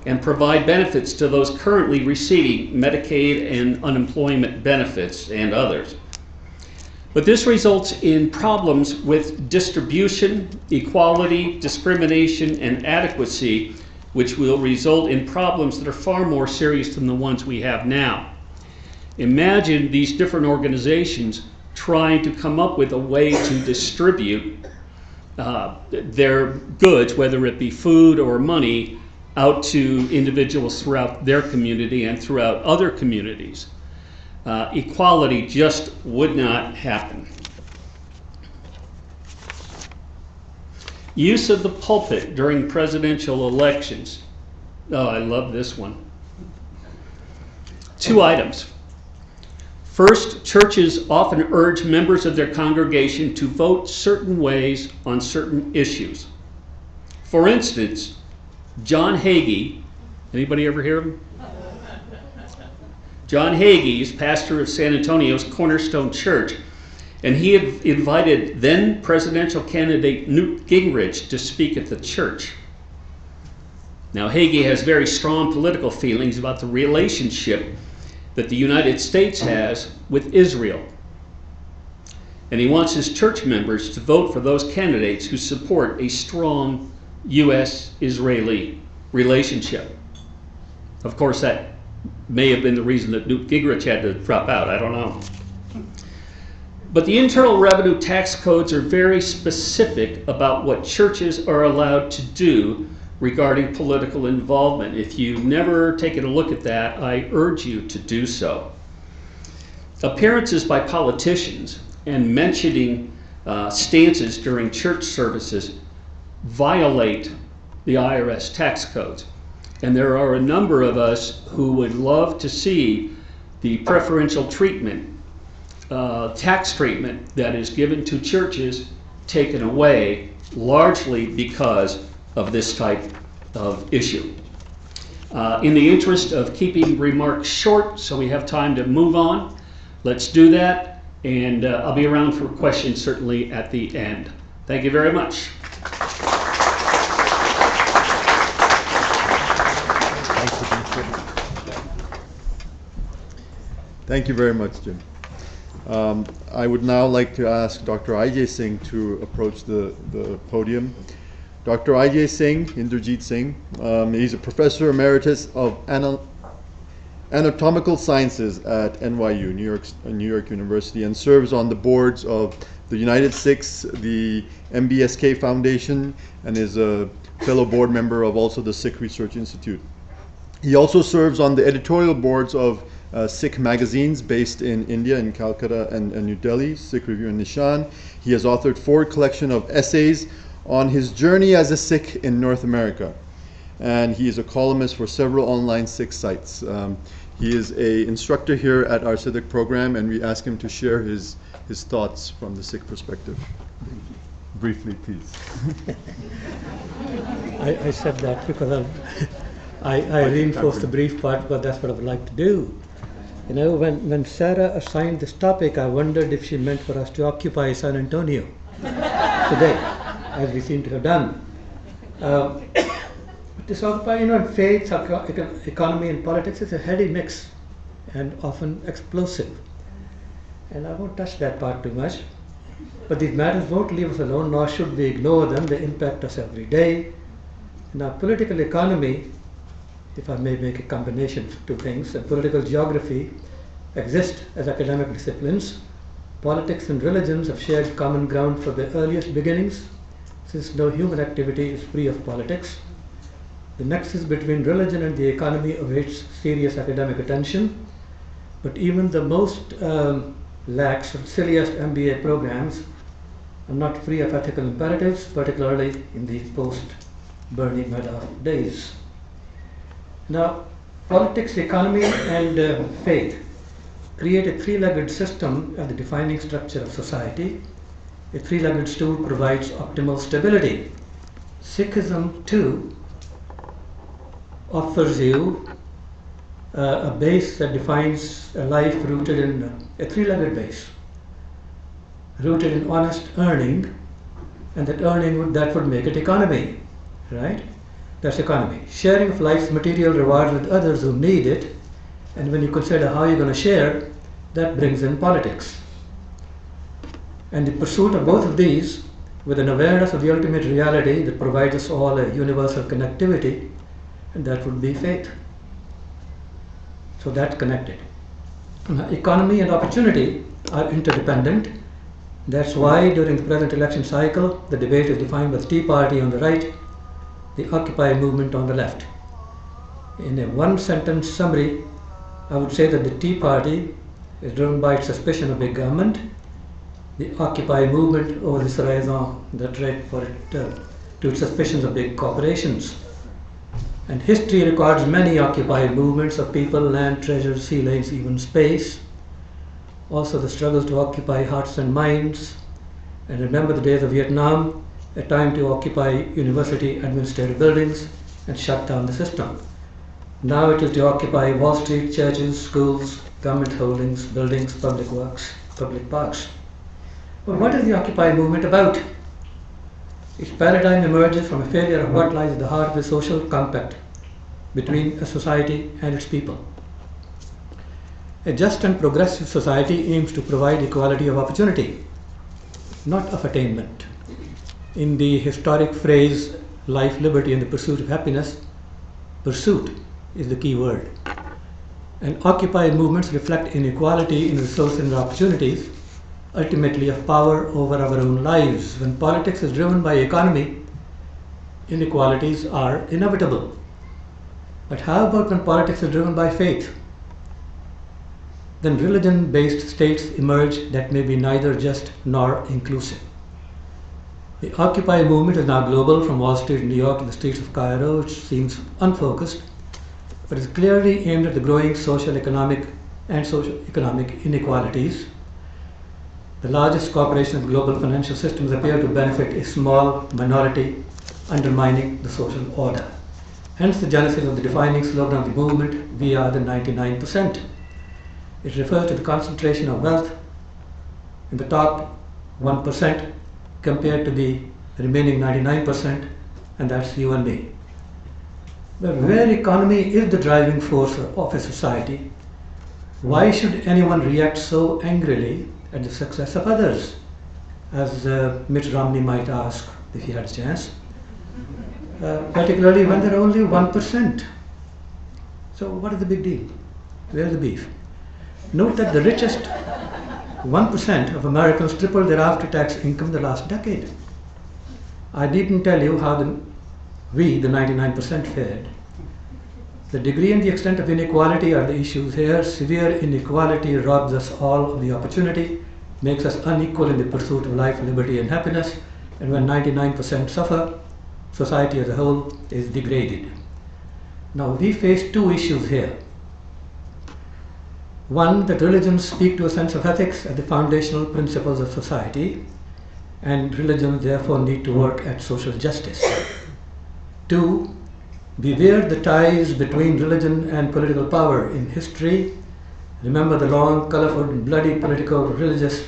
and provide benefits to those currently receiving Medicaid and unemployment benefits and others. But this results in problems with distribution, equality, discrimination, and adequacy, which will result in problems that are far more serious than the ones we have now. Imagine these different organizations trying to come up with a way to distribute their goods, whether it be food or money, out to individuals throughout their community and throughout other communities. Equality just would not happen. Use of the pulpit during presidential elections. Oh, I love this one. 2 items. First, churches often urge members of their congregation to vote certain ways on certain issues. For instance, John Hagee, anybody ever hear of him? John Hagee is pastor of San Antonio's Cornerstone Church, and he had invited then presidential candidate Newt Gingrich to speak at the church. Now, Hagee has very strong political feelings about the relationship that the United States has with Israel. And he wants his church members to vote for those candidates who support a strong U.S.-Israeli relationship. Of course, that may have been the reason that Newt Gingrich had to drop out. I don't know. But the Internal Revenue tax codes are very specific about what churches are allowed to do regarding political involvement. If you've never taken a look at that, I urge you to do so. Appearances by politicians and mentioning stances during church services violate the IRS tax codes. And there are a number of us who would love to see the preferential treatment, tax treatment that is given to churches taken away, largely because of this type of issue. In the interest of keeping remarks short so we have time to move on, let's do that, and I'll be around for questions certainly at the end. Thank you very much. Thank you very much, Jim. I would now like to ask Dr. I.J. Singh to approach the podium. Dr. I.J. Singh, Inderjeet Singh, he's a professor emeritus of anatomical sciences at NYU, New York University, and serves on the boards of the United Sikhs, the MBSK Foundation, and is a fellow board member of also the Sikh Research Institute. He also serves on the editorial boards of Sikh magazines based in India, in Calcutta and New Delhi, Sikh Review and Nishan. He has authored 4 collections of essays on his journey as a Sikh in North America. And he is a columnist for several online Sikh sites. He is an instructor here at our Siddiq program, and we ask him to share his thoughts from the Sikh perspective. Briefly, please. I said that because I reinforced the brief part, but that's what I would like to do. You know, when Sarah assigned this topic, I wondered if she meant for us to occupy San Antonio today, as we seem to have done. This occupy, faith, economy, and politics is a heady mix and often explosive. And I won't touch that part too much. But these matters won't leave us alone, nor should we ignore them. They impact us every day. In our political economy, if I may make a combination of two things, and political geography exist as academic disciplines. Politics and religions have shared common ground from the earliest beginnings, since no human activity is free of politics. The nexus between religion and the economy awaits serious academic attention, but even the most lax or silliest MBA programs are not free of ethical imperatives, particularly in these post-Bernie Madoff days. Now, politics, economy, and faith create a three-legged system as the defining structure of society. A three-legged stool provides optimal stability. Sikhism, too, offers you a base that defines a life rooted in a three-legged base, rooted in honest earning, and that earning that would make it economy, right? That's economy. Sharing of life's material rewards with others who need it, and when you consider how you're going to share, that brings in politics. And the pursuit of both of these, with an awareness of the ultimate reality that provides us all a universal connectivity, and that would be faith. So that's connected. Economy and opportunity are interdependent. That's why during the present election cycle, the debate is defined by the Tea Party on the right, the Occupy movement on the left. In a one-sentence summary, I would say that the Tea Party is driven by its suspicion of big government, the Occupy movement over this raison d'etre for it to its suspicions of big corporations. And history records many Occupy movements of people, land, treasure, sea lanes, even space. Also the struggles to occupy hearts and minds. And remember the days of Vietnam, a time to occupy university administrative buildings and shut down the system. Now it is to occupy Wall Street, churches, schools, government holdings, buildings, public works, public parks. But what is the Occupy movement about? Its paradigm emerges from a failure of what lies at the heart of the social compact between a society and its people. A just and progressive society aims to provide equality of opportunity, not of attainment. In the historic phrase, life, liberty, and the pursuit of happiness, Pursuit is the key word. And Occupy movements reflect inequality in resources and opportunities, ultimately of power over our own lives. When politics is driven by economy, inequalities are inevitable. But how about when politics is driven by faith? Then religion-based states emerge that may be neither just nor inclusive. The Occupy movement is now global, from Wall Street in New York to the streets of Cairo, which seems unfocused, but is clearly aimed at the growing socio-economic inequalities. The largest corporations of global financial systems appear to benefit a small minority, undermining the social order. Hence the genesis of the defining slogan of the movement, "We are the 99%. It refers to the concentration of wealth in the top 1% compared to the remaining 99%, and that's you and me. But where economy is the driving force of a society, why should anyone react so angrily at the success of others? As Mitt Romney might ask if he had a chance, particularly when they're only 1%. So what is the big deal? Where's the beef? Note that the richest 1% of Americans tripled their after-tax income in the last decade. I needn't tell you how we, the 99%, fared. The degree and the extent of inequality are the issues here. Severe inequality robs us all of the opportunity, makes us unequal in the pursuit of life, liberty, and happiness, and when 99% suffer, society as a whole is degraded. Now, we face two issues here. One, that religions speak to a sense of ethics as the foundational principles of society, and religions therefore need to work at social justice. Two, beware the ties between religion and political power in history. Remember the long, colorful, bloody political, religious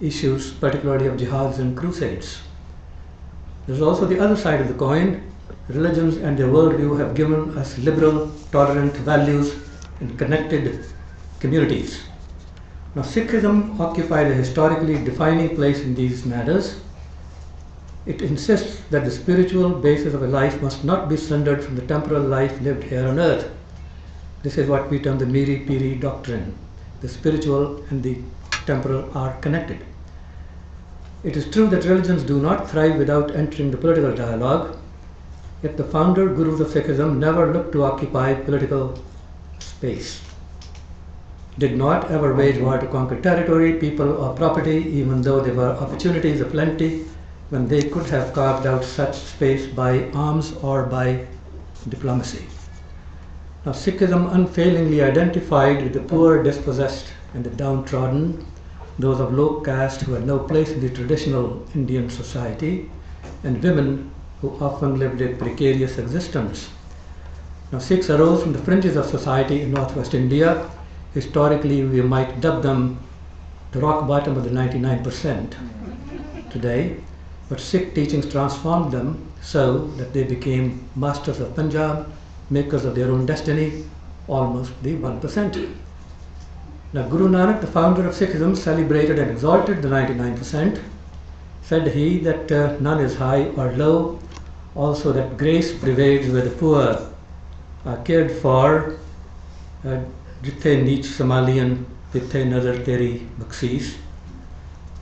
issues, particularly of jihads and crusades. There's also the other side of the coin. Religions and their worldview have given us liberal, tolerant values and connected communities. Now, Sikhism occupied a historically defining place in these matters. It insists that the spiritual basis of a life must not be sundered from the temporal life lived here on earth. This is what we term the Miri Piri doctrine. The spiritual and the temporal are connected. It is true that religions do not thrive without entering the political dialogue, yet the founder gurus of Sikhism never looked to occupy political space, did not ever wage war to conquer territory, people, or property, even though there were opportunities aplenty when they could have carved out such space by arms or by diplomacy. Now, Sikhism unfailingly identified with the poor, dispossessed, and the downtrodden, those of low caste who had no place in the traditional Indian society, and women who often lived a precarious existence. Now, Sikhs arose from the fringes of society in northwest India. Historically, we might dub them the rock bottom of the 99% today, but Sikh teachings transformed them so that they became masters of Punjab, makers of their own destiny, almost the 1%. Now, Guru Nanak, the founder of Sikhism, celebrated and exalted the 99%. Said he that none is high or low, also that grace prevails where the poor are cared for. Jithe neech Somalian, jithe nazar teri bakhsis.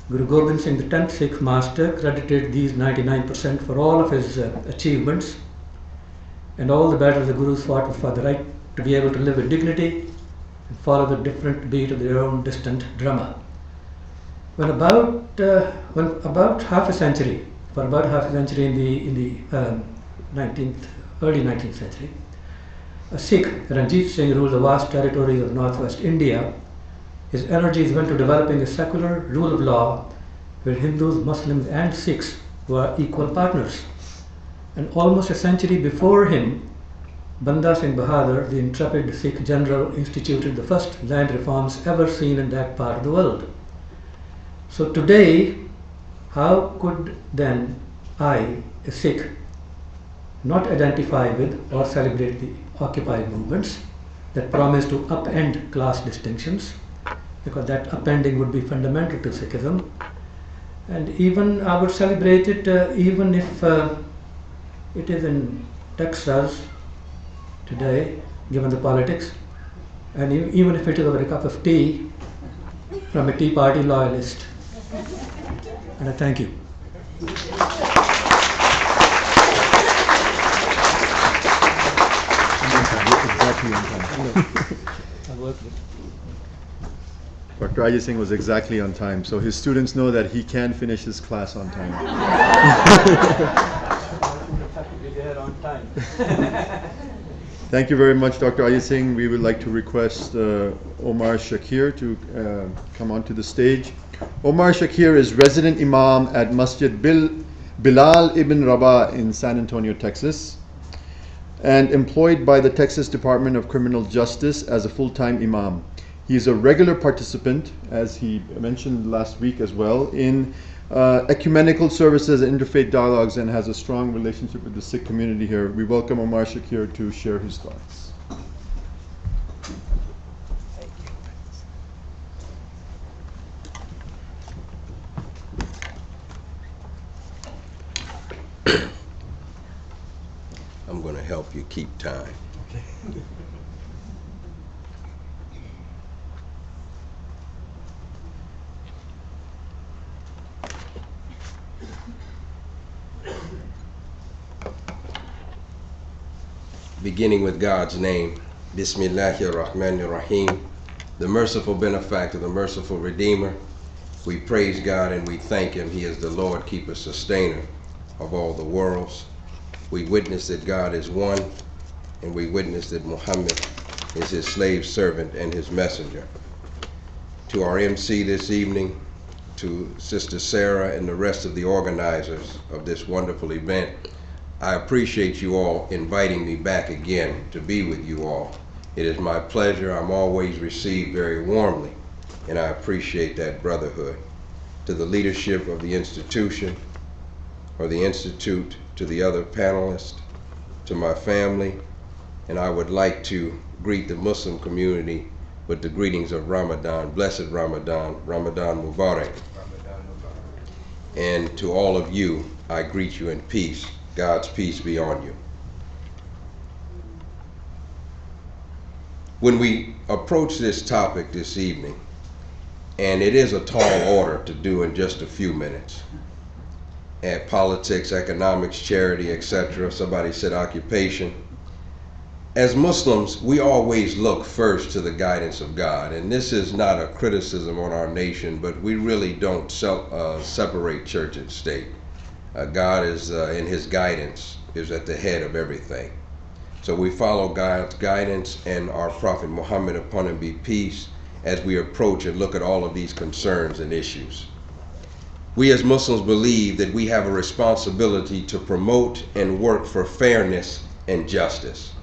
Guru Gobind Singh, the 10th Sikh master, credited these 99% for all of his achievements, and all the battles the Gurus fought was for the right to be able to live with dignity and follow the different beat of their own distant drummer. When about half a century in the early 19th century, a Sikh, Ranjit Singh, ruled the vast territories of northwest India. His energies went to developing a secular rule of law where Hindus, Muslims, and Sikhs were equal partners. And almost a century before him, Banda Singh Bahadur, the intrepid Sikh general, instituted the first land reforms ever seen in that part of the world. So today, how could then I, a Sikh, not identify with or celebrate the Occupy movements that promise to upend class distinctions, because that upending would be fundamental to Sikhism, and even I would celebrate it even if it is in text us today, given the politics, and even if it is over a cup of tea from a Tea Party loyalist. And I thank you. Exactly on time. Dr. Ajay Singh was exactly on time, so his students know that he can finish his class on time. Thank you very much, Dr. Ajay Singh. We would like to request Omar Shakir to come onto the stage. Omar Shakir is resident imam at Masjid Bilal ibn Rabah in San Antonio, Texas, and employed by the Texas Department of Criminal Justice as a full-time imam. He is a regular participant, as he mentioned last week as well, in ecumenical services and interfaith dialogues, and has a strong relationship with the Sikh community here. We welcome Omar Shakir to share his thoughts. I'm going to help you keep time. Beginning with God's name, Bismillahirrahmanirrahim, the merciful benefactor, the merciful redeemer. We praise God and we thank him. He is the Lord, keeper, sustainer of all the worlds. We witness that God is one, and we witness that Muhammad is his slave servant and his messenger. To our MC this evening, to Sister Sarah and the rest of the organizers of this wonderful event, I appreciate you all inviting me back again to be with you all. It is my pleasure. I'm always received very warmly, and I appreciate that brotherhood. To the leadership of the institution, or the institute, to the other panelists, to my family, and I would like to greet the Muslim community with the greetings of Ramadan, blessed Ramadan, Ramadan Mubarak. And to all of you, I greet you in peace. God's peace be on you. When we approach this topic this evening, and it is a tall order to do in just a few minutes, at politics, economics, charity, etc. Somebody said occupation. As Muslims, we always look first to the guidance of God, and this is not a criticism on our nation, but we really don't separate church and state. God is, in his guidance, is at the head of everything. So we follow God's guidance and our Prophet Muhammad, upon him be peace, as we approach and look at all of these concerns and issues. We as Muslims believe that we have a responsibility to promote and work for fairness and justice.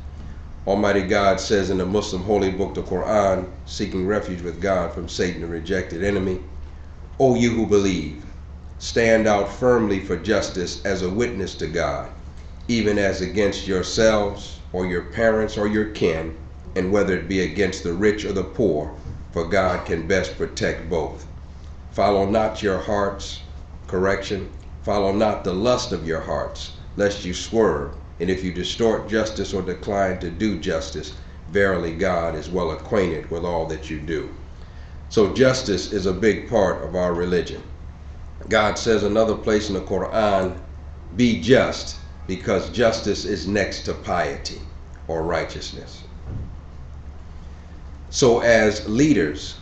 Almighty God says in the Muslim holy book, the Quran, seeking refuge with God from Satan, the rejected enemy, O you who believe, stand out firmly for justice as a witness to God, even as against yourselves or your parents or your kin, and whether it be against the rich or the poor, for God can best protect both. Follow not your hearts, follow not the lust of your hearts, lest you swerve, and if you distort justice or decline to do justice, verily God is well acquainted with all that you do. So justice is a big part of our religion. God says another place in the Quran, be just, because justice is next to piety or righteousness. So as leaders,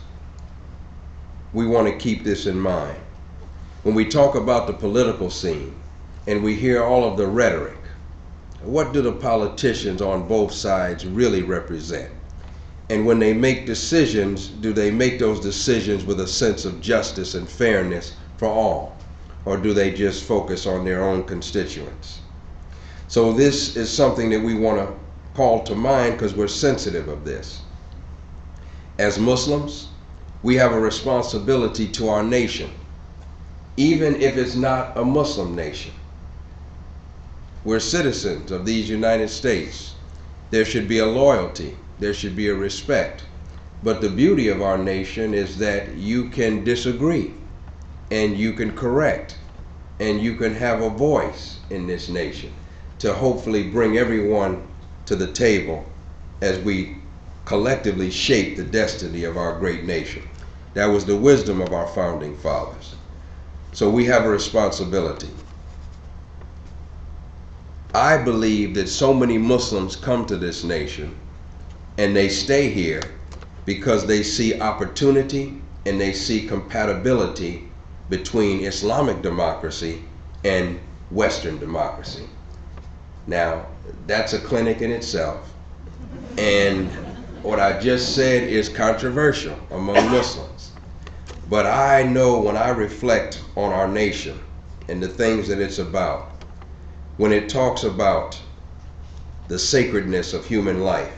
we want to keep this in mind. When we talk about the political scene and we hear all of the rhetoric, what do the politicians on both sides really represent? And when they make decisions, do they make those decisions with a sense of justice and fairness for all? Or do they just focus on their own constituents? So this is something that we want to call to mind because we're sensitive of this. As Muslims, we have a responsibility to our nation, even if it's not a Muslim nation. We're citizens of these United States. There should be a loyalty, there should be a respect. But the beauty of our nation is that you can disagree, and you can correct, and you can have a voice in this nation to hopefully bring everyone to the table as we collectively shape the destiny of our great nation. That was the wisdom of our founding fathers. So we have a responsibility. I believe that so many Muslims come to this nation and they stay here because they see opportunity and they see compatibility between Islamic democracy and Western democracy. Now, that's a clinic in itself, and what I just said is controversial among Muslims. But I know when I reflect on our nation and the things that it's about, when it talks about the sacredness of human life,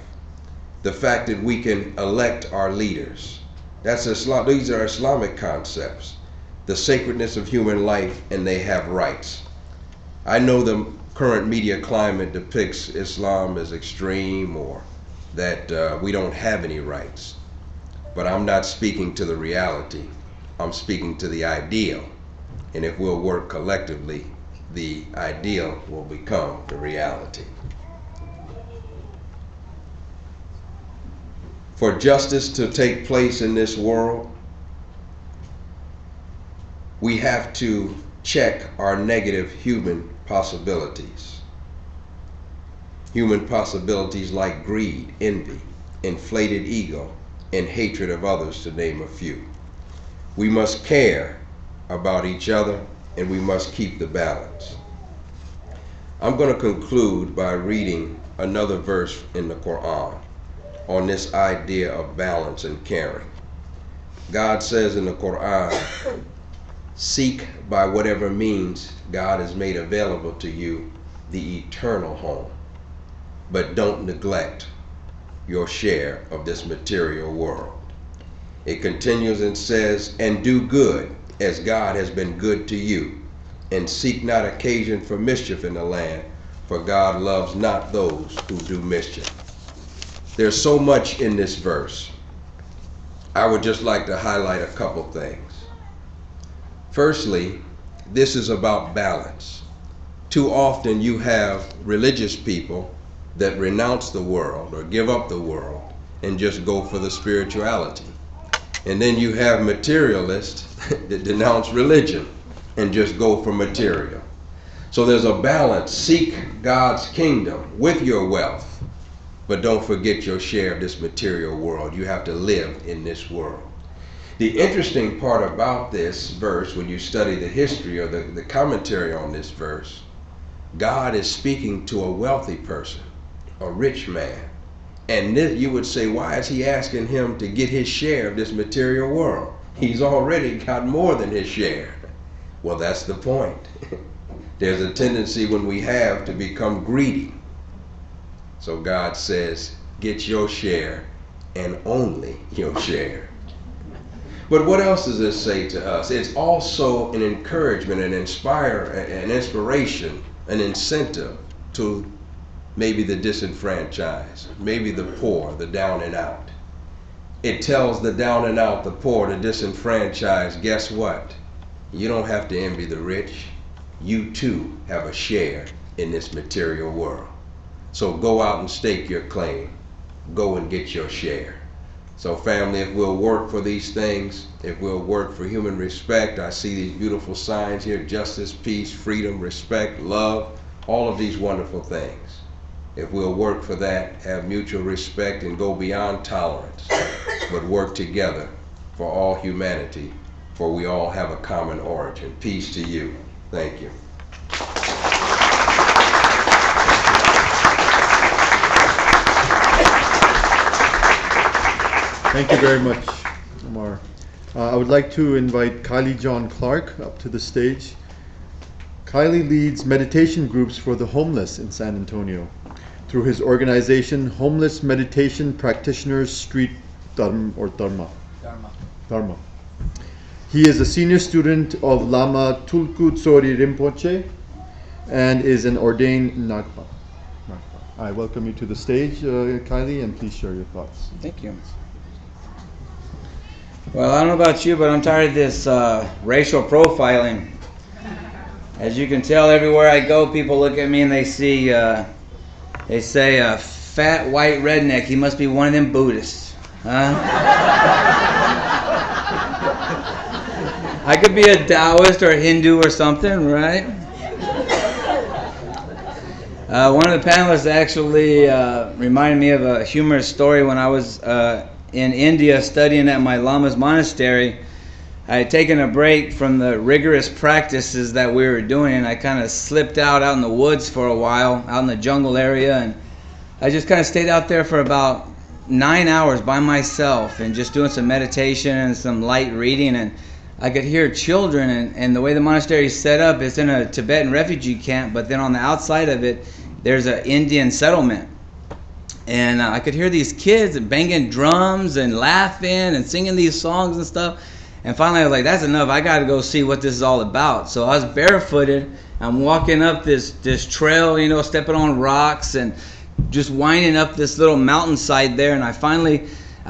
the fact that we can elect our leaders, these are Islamic concepts. The sacredness of human life, and they have rights. I know the current media climate depicts Islam as extreme or that we don't have any rights. But I'm not speaking to the reality. I'm speaking to the ideal. And if we'll work collectively, the ideal will become the reality. For justice to take place in this world, we have to check our negative human possibilities. Human possibilities like greed, envy, inflated ego, and hatred of others, to name a few. We must care about each other, and we must keep the balance. I'm going to conclude by reading another verse in the Quran on this idea of balance and caring. God says in the Quran, seek by whatever means God has made available to you the eternal home, but don't neglect your share of this material world. It continues and says, and do good as God has been good to you, and seek not occasion for mischief in the land, for God loves not those who do mischief. There's so much in this verse. I would just like to highlight a couple things. Firstly, this is about balance. Too often you have religious people that renounce the world or give up the world and just go for the spirituality. And then you have materialists that denounce religion and just go for material. So there's a balance. Seek God's kingdom with your wealth, but don't forget your share of this material world. You have to live in this world. The interesting part about this verse, when you study the history or the commentary on this verse, God is speaking to a wealthy person, a rich man. And this, you would say, why is he asking him to get his share of this material world? He's already got more than his share. Well, that's the point. There's a tendency when we have to become greedy. So God says, get your share and only your share. But what else does this say to us? It's also an encouragement, an inspiration, an incentive to maybe the disenfranchised, maybe the poor, the down and out. It tells the down and out, the poor, the disenfranchised, guess what? You don't have to envy the rich. You too have a share in this material world. So go out and stake your claim. Go and get your share. So family, if we'll work for these things, if we'll work for human respect, I see these beautiful signs here, justice, peace, freedom, respect, love, all of these wonderful things. If we'll work for that, have mutual respect and go beyond tolerance, but work together for all humanity, for we all have a common origin. Peace to you. Thank you. Thank you very much, Omar. I would like to invite Kylie John Clark up to the stage. Kylie leads meditation groups for the homeless in San Antonio through his organization, Homeless Meditation Practitioners Street Dharma. He is a senior student of Lama Tulku Tsori Rinpoche and is an ordained Ngakpa. I welcome you to the stage, Kylie, and please share your thoughts. Thank you. Well, I don't know about you, but I'm tired of this racial profiling. As you can tell, everywhere I go, people look at me and they say, fat white redneck, he must be one of them Buddhists. Huh? I could be a Taoist or a Hindu or something, right? One of the panelists actually reminded me of a humorous story. When I was in India studying at my Lama's monastery, I had taken a break from the rigorous practices that we were doing, and I kind of slipped out in the woods for a while, out in the jungle area, and I just kind of stayed out there for about 9 hours by myself and just doing some meditation and some light reading. And I could hear children, and the way the monastery is set up, it's in a Tibetan refugee camp, but then on the outside of it, there's an Indian settlement. And I could hear these kids banging drums and laughing and singing these songs and stuff. And finally I was like, that's enough, I got to go see what this is all about. So I was barefooted, I'm walking up this trail, you know, stepping on rocks and just winding up this little mountainside there, and I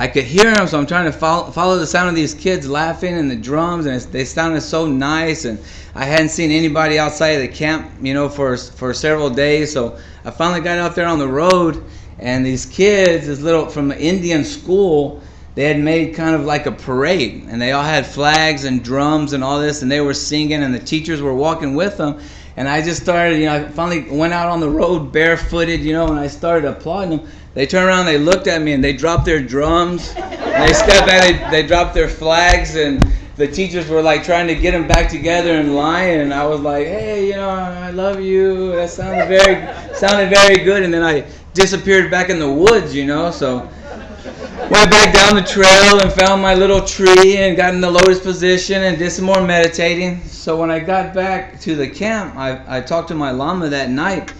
could hear them, so I'm trying to follow the sound of these kids laughing and the drums, and they sounded so nice, and I hadn't seen anybody outside of the camp, you know, for several days. So I finally got out there on the road, and these kids, from an Indian school, they had made kind of like a parade, and they all had flags and drums and all this, and they were singing, and the teachers were walking with them. And I just started, you know, I finally went out on the road barefooted, you know, and I started applauding them. They turned around, they looked at me, and they dropped their drums. And they stepped back, they dropped their flags, and the teachers were like trying to get them back together in line. And I was like, hey, you know, I love you. That sounded very good. And then I disappeared back in the woods, you know. So went back down the trail and found my little tree and got in the lotus position and did some more meditating. So when I got back to the camp, I talked to my Lama that night.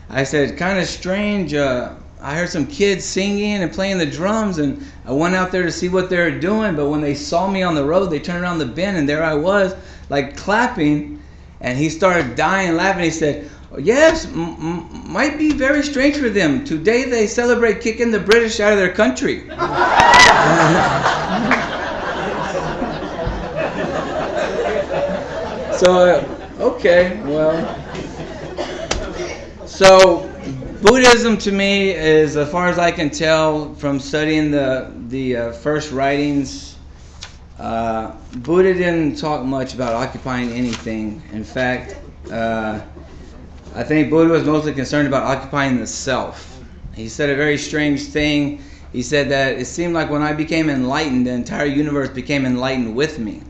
I said, kind of strange, I heard some kids singing and playing the drums, and I went out there to see what they were doing, but when they saw me on the road, they turned around the bend, and there I was, like clapping, and he started dying laughing. He said, yes, might be very strange for them. Today they celebrate kicking the British out of their country. So, okay, well. So, Buddhism to me is, as far as I can tell from studying the first writings, Buddha didn't talk much about occupying anything. In fact, I think Buddha was mostly concerned about occupying the self. He said a very strange thing. He said that it seemed like when I became enlightened, the entire universe became enlightened with me.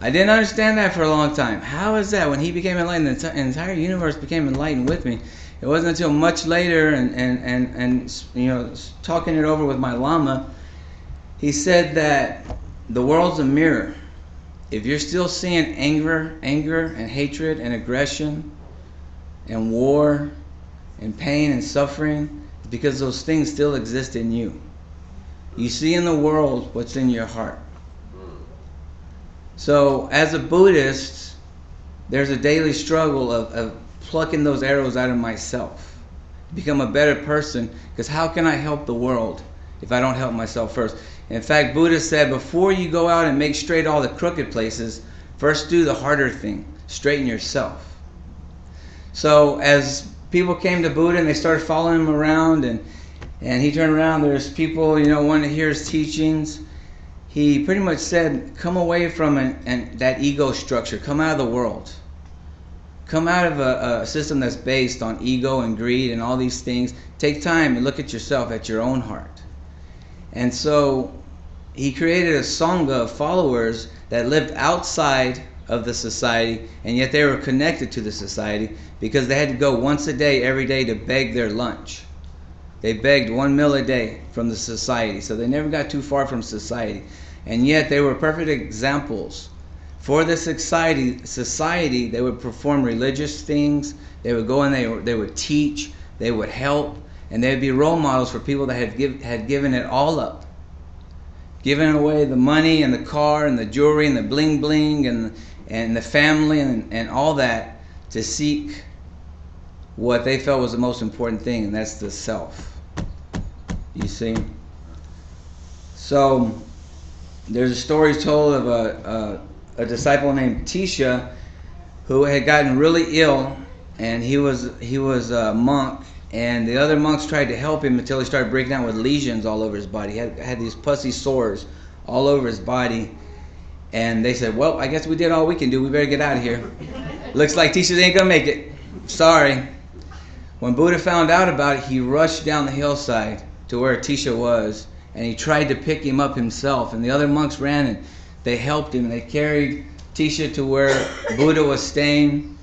I didn't understand that for a long time. How is that? When he became enlightened, the entire universe became enlightened with me. It wasn't until much later, and you know, talking it over with my Lama, he said that the world's a mirror. If you're still seeing anger and hatred and aggression and war and pain and suffering, it's because those things still exist in you. You see in the world what's in your heart. So as a Buddhist, there's a daily struggle of plucking those arrows out of myself, become a better person, because how can I help the world if I don't help myself first? In fact, Buddha said, before you go out and make straight all the crooked places, first do the harder thing, straighten yourself. So as people came to Buddha and they started following him around, and he turned around, there's people, you know, wanting to hear his teachings. He pretty much said, come away from that ego structure, come out of the world. Come out of a system that's based on ego and greed and all these things. Take time and look at yourself, at your own heart. And so he created a sangha of followers that lived outside of the society, and yet they were connected to the society because they had to go once a day, every day, to beg their lunch. They begged 1 meal a day from the society, so they never got too far from society. And yet they were perfect examples. For the society, they would perform religious things. They would go and they would teach. They would help, and they would be role models for people that had given it all up, giving away the money and the car and the jewelry and the bling bling and the family and all that to seek what they felt was the most important thing, and that's the self. You see? So there's a story told of a disciple named Tisha who had gotten really ill, and he was a monk, and the other monks tried to help him until he started breaking down with lesions all over his body. He had these pussy sores all over his body, and they said, well, I guess we did all we can do. We better get out of here. Looks like Tisha ain't gonna make it. Sorry. When Buddha found out about it, he rushed down the hillside to where Tisha was, and he tried to pick him up himself, and the other monks ran and they helped him, and they carried Tisha to where Buddha was staying,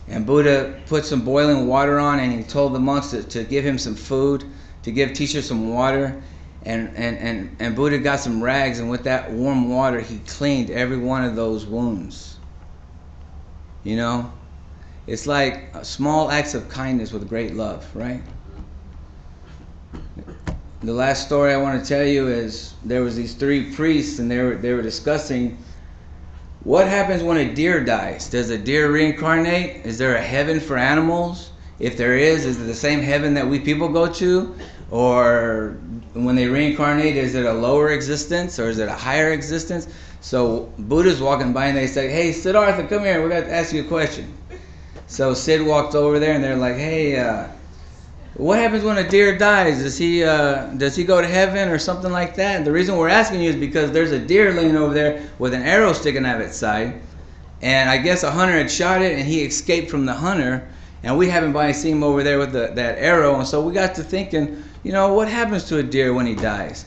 and Buddha put some boiling water on, and he told the monks to give him some food, to give Tisha some water, and Buddha got some rags, and with that warm water he cleaned every one of those wounds. You know, it's like small acts of kindness with great love, right? The last story I want to tell you is there was these 3 priests, and they were discussing what happens when a deer dies. Does a deer reincarnate? Is there a heaven for animals? If there is it the same heaven that we people go to? Or when they reincarnate, is it a lower existence or is it a higher existence? So Buddha's walking by and they say, hey, Siddhartha, come here, we got to ask you a question. So Sid walked over there and they're like, hey, what happens when a deer dies? Does he go to heaven or something like that? And the reason we're asking you is because there's a deer laying over there with an arrow sticking out of its side, and I guess a hunter had shot it and he escaped from the hunter, and we haven't seen him over there with that arrow, and so we got to thinking, you know, what happens to a deer when he dies?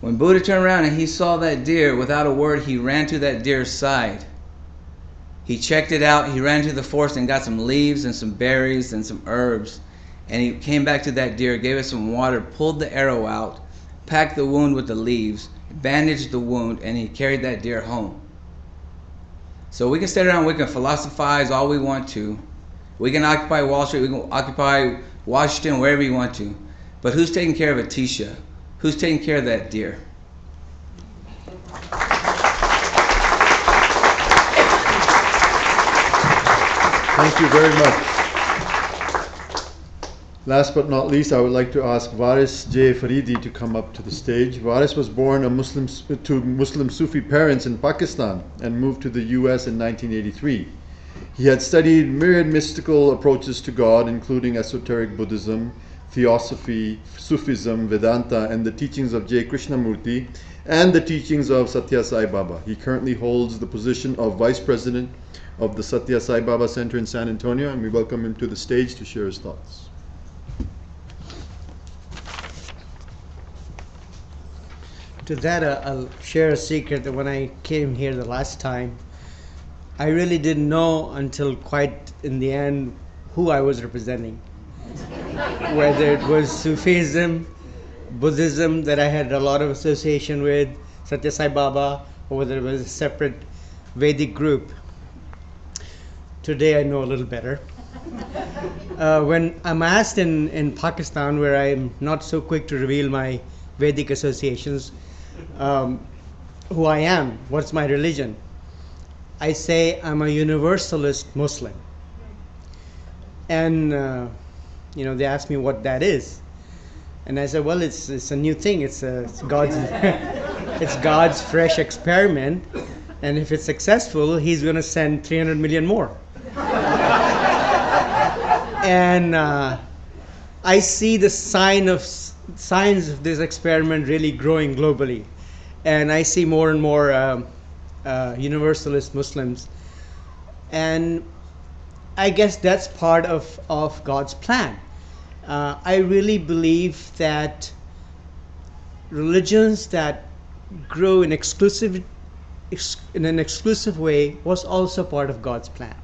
When Buddha turned around and he saw that deer, without a word he ran to that deer's side. He checked it out, he ran to the forest and got some leaves and some berries and some herbs. And he came back to that deer, gave it some water, pulled the arrow out, packed the wound with the leaves, bandaged the wound, and he carried that deer home. So we can sit around, we can philosophize all we want to. We can occupy Wall Street, we can occupy Washington, wherever you want to. But who's taking care of Atisha? Who's taking care of that deer? Thank you very much. Last but not least, I would like to ask Waris J. Faridi to come up to the stage. Waris was born to Muslim Sufi parents in Pakistan and moved to the US in 1983. He had studied myriad mystical approaches to God, including esoteric Buddhism, Theosophy, Sufism, Vedanta, and the teachings of J. Krishnamurti, and the teachings of Satya Sai Baba. He currently holds the position of Vice President of the Satya Sai Baba Center in San Antonio, and we welcome him to the stage to share his thoughts. To that, I'll share a secret that when I came here the last time, I really didn't know until quite in the end who I was representing. Whether it was Sufism, Buddhism that I had a lot of association with, Satya Sai Baba, or whether it was a separate Vedic group. Today I know a little better. When I'm asked in Pakistan, where I'm not so quick to reveal my Vedic associations, who I am, what's my religion, I say I'm a universalist Muslim. And they ask me what that is, and I said, well, it's a new thing. It's God's it's God's fresh experiment, and if it's successful, He's going to send 300 million more. And I see the signs of this experiment really growing globally, and I see more and more universalist Muslims, and I guess that's part of God's plan. I really believe that religions that grow in an exclusive way was also part of God's plan.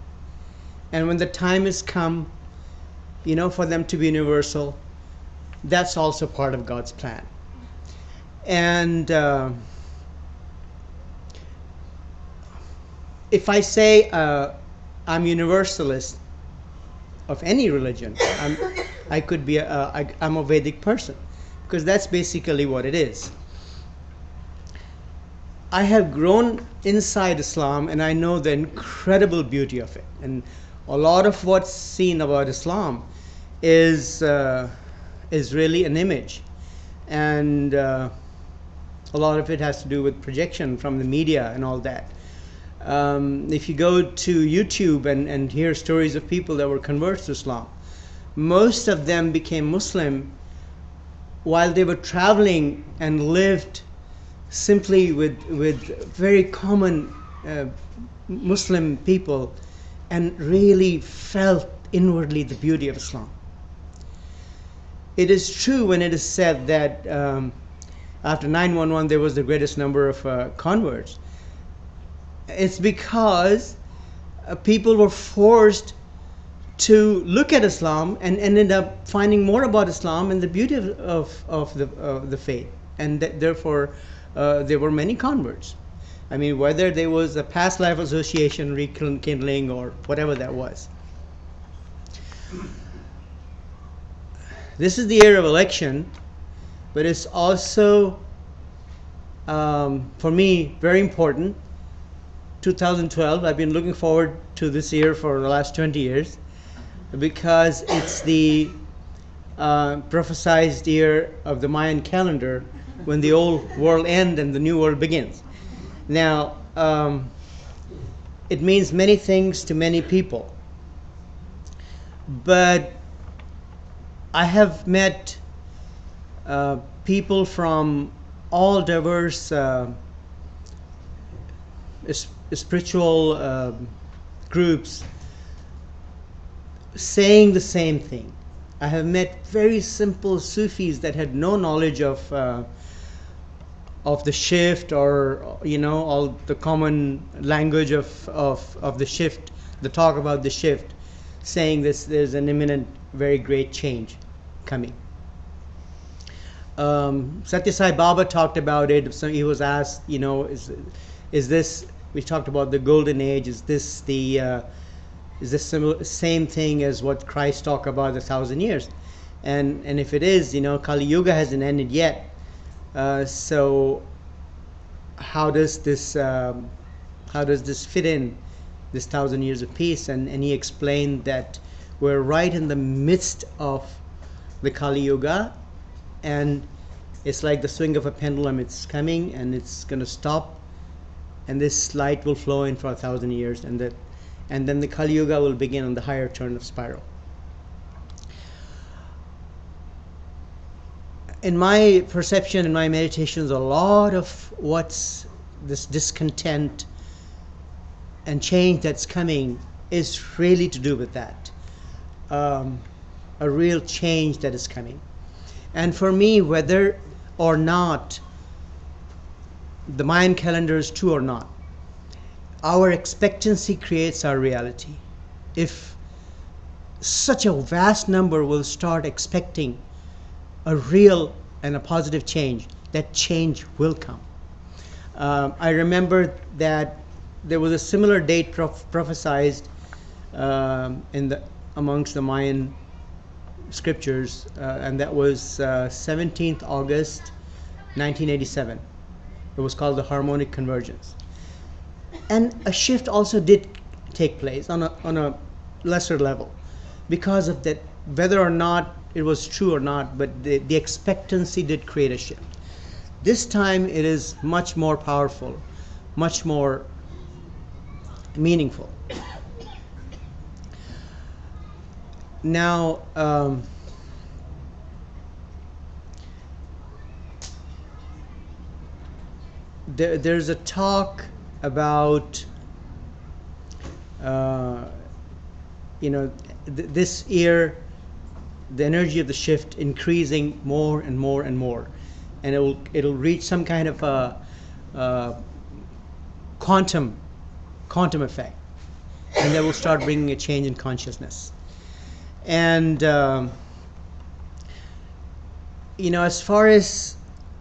And when the time has come, for them to be universal, that's also part of God's plan. And if I say I'm universalist of any religion, I'm a Vedic person, because that's basically what it is. I have grown inside Islam, and I know the incredible beauty of it. And a lot of what's seen about Islam is really an image, and a lot of it has to do with projection from the media and all that. If you go to YouTube and hear stories of people that were converts to Islam, most of them became Muslim while they were traveling and lived simply with very common Muslim people and really felt inwardly the beauty of Islam. It is true when it is said that after 9/11 there was the greatest number of converts. It's because people were forced to look at Islam and ended up finding more about Islam and the beauty of the faith, and therefore there were many converts. I mean, whether there was a past life association rekindling or whatever that was. This is the year of election, but it's also for me very important. 2012, I've been looking forward to this year for the last 20 years because it's the prophesied year of the Mayan calendar when the old world ends and the new world begins. Now, it means many things to many people, but I have met people from all diverse spiritual groups saying the same thing. I have met very simple Sufis that had no knowledge of the shift or all the common language of the shift, the talk about the shift, saying there's an imminent, very great change coming. Satya Sai Baba talked about it. So he was asked, is this? We talked about the golden age. Is this same thing as what Christ talked about, the 1,000 years? And if it is, Kali Yuga hasn't ended yet. So how does this fit in, this 1,000 years of peace? And he explained that we're right in the midst of the Kali Yuga, and it's like the swing of a pendulum. It's coming and it's going to stop, and this light will flow in for 1,000 years, and then the Kali Yuga will begin on the higher turn of spiral. In my perception, in my meditations, a lot of what's this discontent and change that's coming is really to do with that. A real change that is coming. And for me, whether or not the Mayan calendar is true or not, our expectancy creates our reality. If such a vast number will start expecting a real and a positive change, that change will come. I remember that there was a similar date prophesied amongst the Mayan scriptures, and that was 17th August 1987. It was called the harmonic convergence. And a shift also did take place on a lesser level because of that, whether or not it was true or not, but the expectancy did create a shift. This time it is much more powerful, much more meaningful. Now, there's a talk about this year, the energy of the shift increasing more and more and more, and it'll reach some kind of a quantum effect, and that will start bringing a change in consciousness. And as far as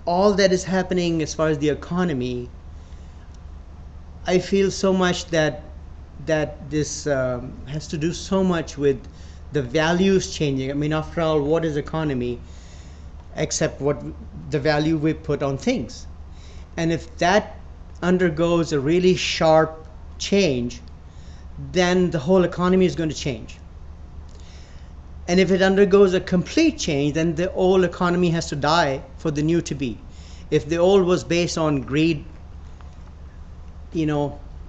all that is happening, as far as the economy, I feel so much that this has to do so much with the values changing. I mean, after all, what is economy except what the value we put on things? And if that undergoes a really sharp change, then the whole economy is going to change. And if it undergoes a complete change, then the old economy has to die for the new to be. If the old was based on greed,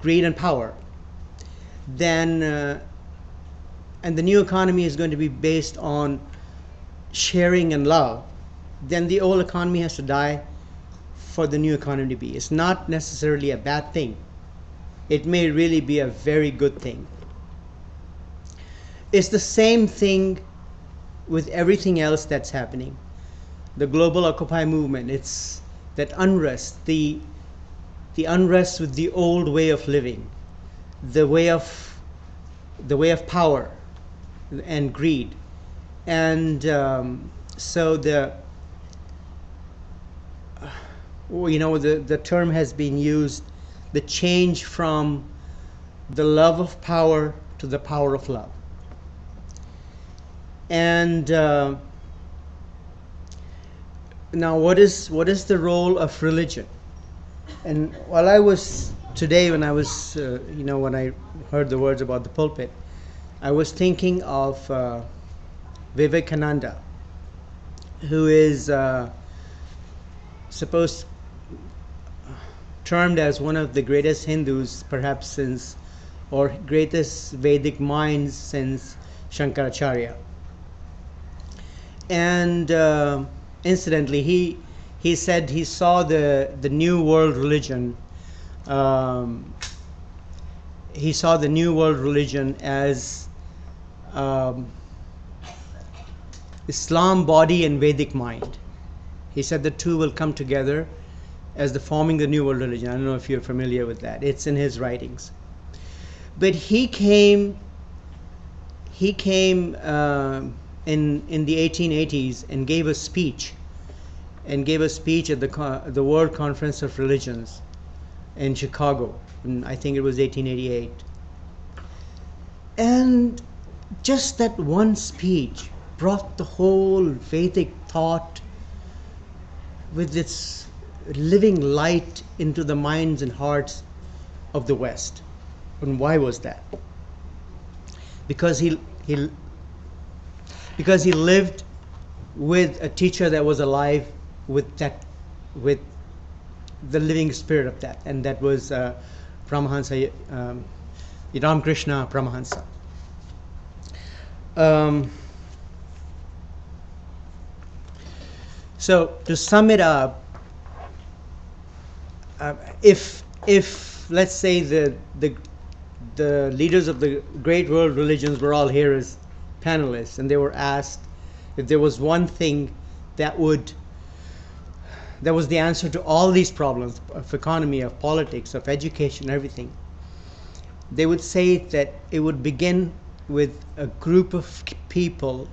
greed and power, then and the new economy is going to be based on sharing and love, then the old economy has to die for the new economy to be. It's not necessarily a bad thing. It may really be a very good thing. It's the same thing with everything else that's happening. The global Occupy movement, it's that unrest, the unrest with the old way of living, the way of power and greed. And so the term has been used, the change from the love of power to the power of love. And now what is the role of religion? And when I heard the words about the pulpit, I was thinking of Vivekananda, who is termed as one of the greatest Hindus perhaps since, or greatest Vedic minds since Shankaracharya. And incidentally, he said he saw the New World religion. He saw the New World religion as Islam body and Vedic mind. He said the two will come together as forming the New World religion. I don't know if you're familiar with that. It's in his writings. But he came in the 1880s and gave a speech at the World Conference of Religions in Chicago. I think it was 1888. And just that one speech brought the whole Vedic thought with its living light into the minds and hearts of the West. And why was that? Because he lived with a teacher that was alive with the living spirit of that, and that was Paramahansa Ramakrishna Paramahansa. So to sum it up, if let's say the leaders of the great world religions were all here as panelists, and they were asked if there was one thing that was the answer to all these problems of economy, of politics, of education, everything, they would say that it would begin with a group of people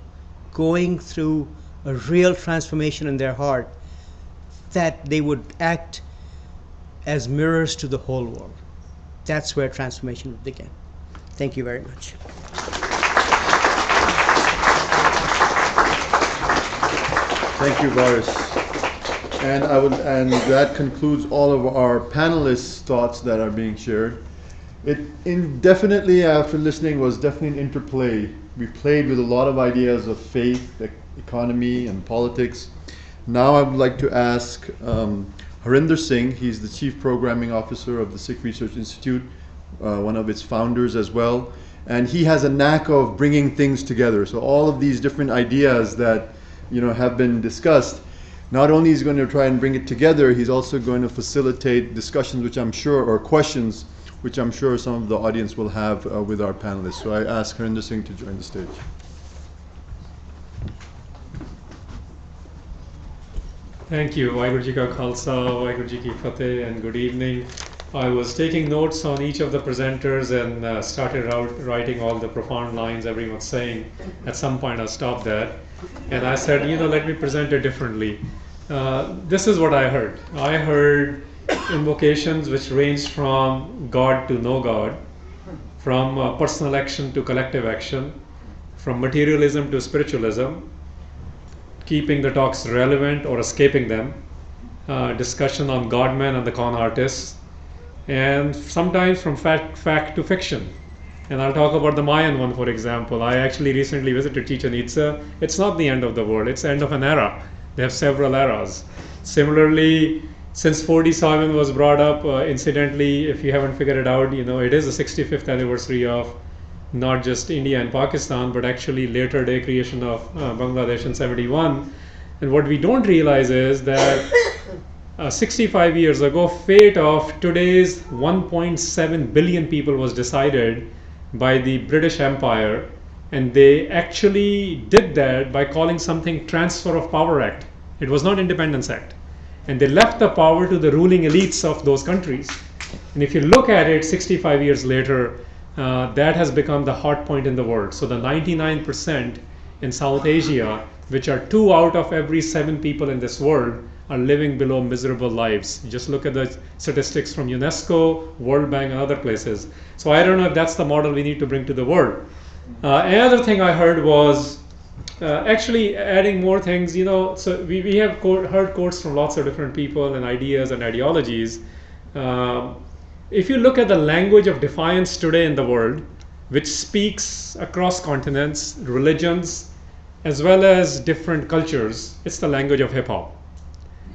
going through a real transformation in their heart, that they would act as mirrors to the whole world. That's where transformation would begin. Thank you very much. Thank you, Boris. And that concludes all of our panelists' thoughts that are being shared. It definitely, after listening, was definitely an interplay. We played with a lot of ideas of faith, economy, and politics. Now I would like to ask Harinder Singh. He's the Chief Programming Officer of the Sikh Research Institute, one of its founders as well. And he has a knack of bringing things together. So all of these different ideas that have been discussed, not only is he going to try and bring it together, he's also going to facilitate discussions, or questions, which I'm sure some of the audience will have with our panelists. So I ask Harinder Singh to join the stage. Thank you. Waheguru Ji Ka Khalsa, Waheguru Ji Ki Fateh, and good evening. I was taking notes on each of the presenters and started out writing all the profound lines everyone's saying. At some point I stopped that and I said, let me present it differently. This is what I heard. I heard invocations which ranged from God to no God, from personal action to collective action, from materialism to spiritualism, keeping the talks relevant or escaping them, discussion on Godmen and the con artists, and sometimes from fact to fiction. And I'll talk about the Mayan one, for example. I actually recently visited Chichen Itza. It's not the end of the world, it's the end of an era. They have several eras. Similarly, Since 47 was brought up, incidentally, if you haven't figured it out, it is the 65th anniversary of not just India and Pakistan, but actually later day creation of Bangladesh in 71. And what we don't realize is that 65 years ago, fate of today's 1.7 billion people was decided by the British Empire, and they actually did that by calling something Transfer of Power Act. It was not Independence Act. And they left the power to the ruling elites of those countries. And if you look at it 65 years later, that has become the hot point in the world. So the 99% in South Asia, which are 2 out of every 7 people in this world, are living below miserable lives. Just look at the statistics from UNESCO, World Bank, and other places. So I don't know if that's the model we need to bring to the world. Another thing I heard was actually adding more things, so we have heard quotes from lots of different people and ideas and ideologies. If you look at the language of defiance today in the world, which speaks across continents, religions, as well as different cultures, it's the language of hip hop.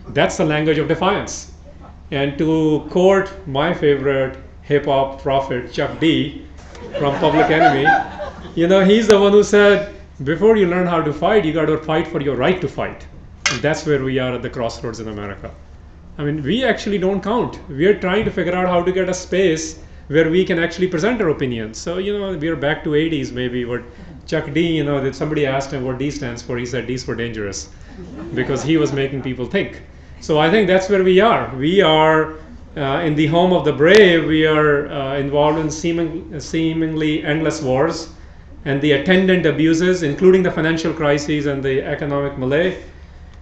That's the language of defiance. And to quote my favorite hip hop prophet, Chuck D, from Public Enemy, he's the one who said, before you learn how to fight, you got to fight for your right to fight. And that's where we are at the crossroads in America. I mean, we actually don't count. We are trying to figure out how to get a space where we can actually present our opinions. So, we are back to 80s maybe, what Chuck D, that somebody asked him what D stands for. He said D's for dangerous, because he was making people think. So I think that's where we are. We are in the home of the brave. We are involved in seemingly endless wars and the attendant abuses, including the financial crises and the economic malaise.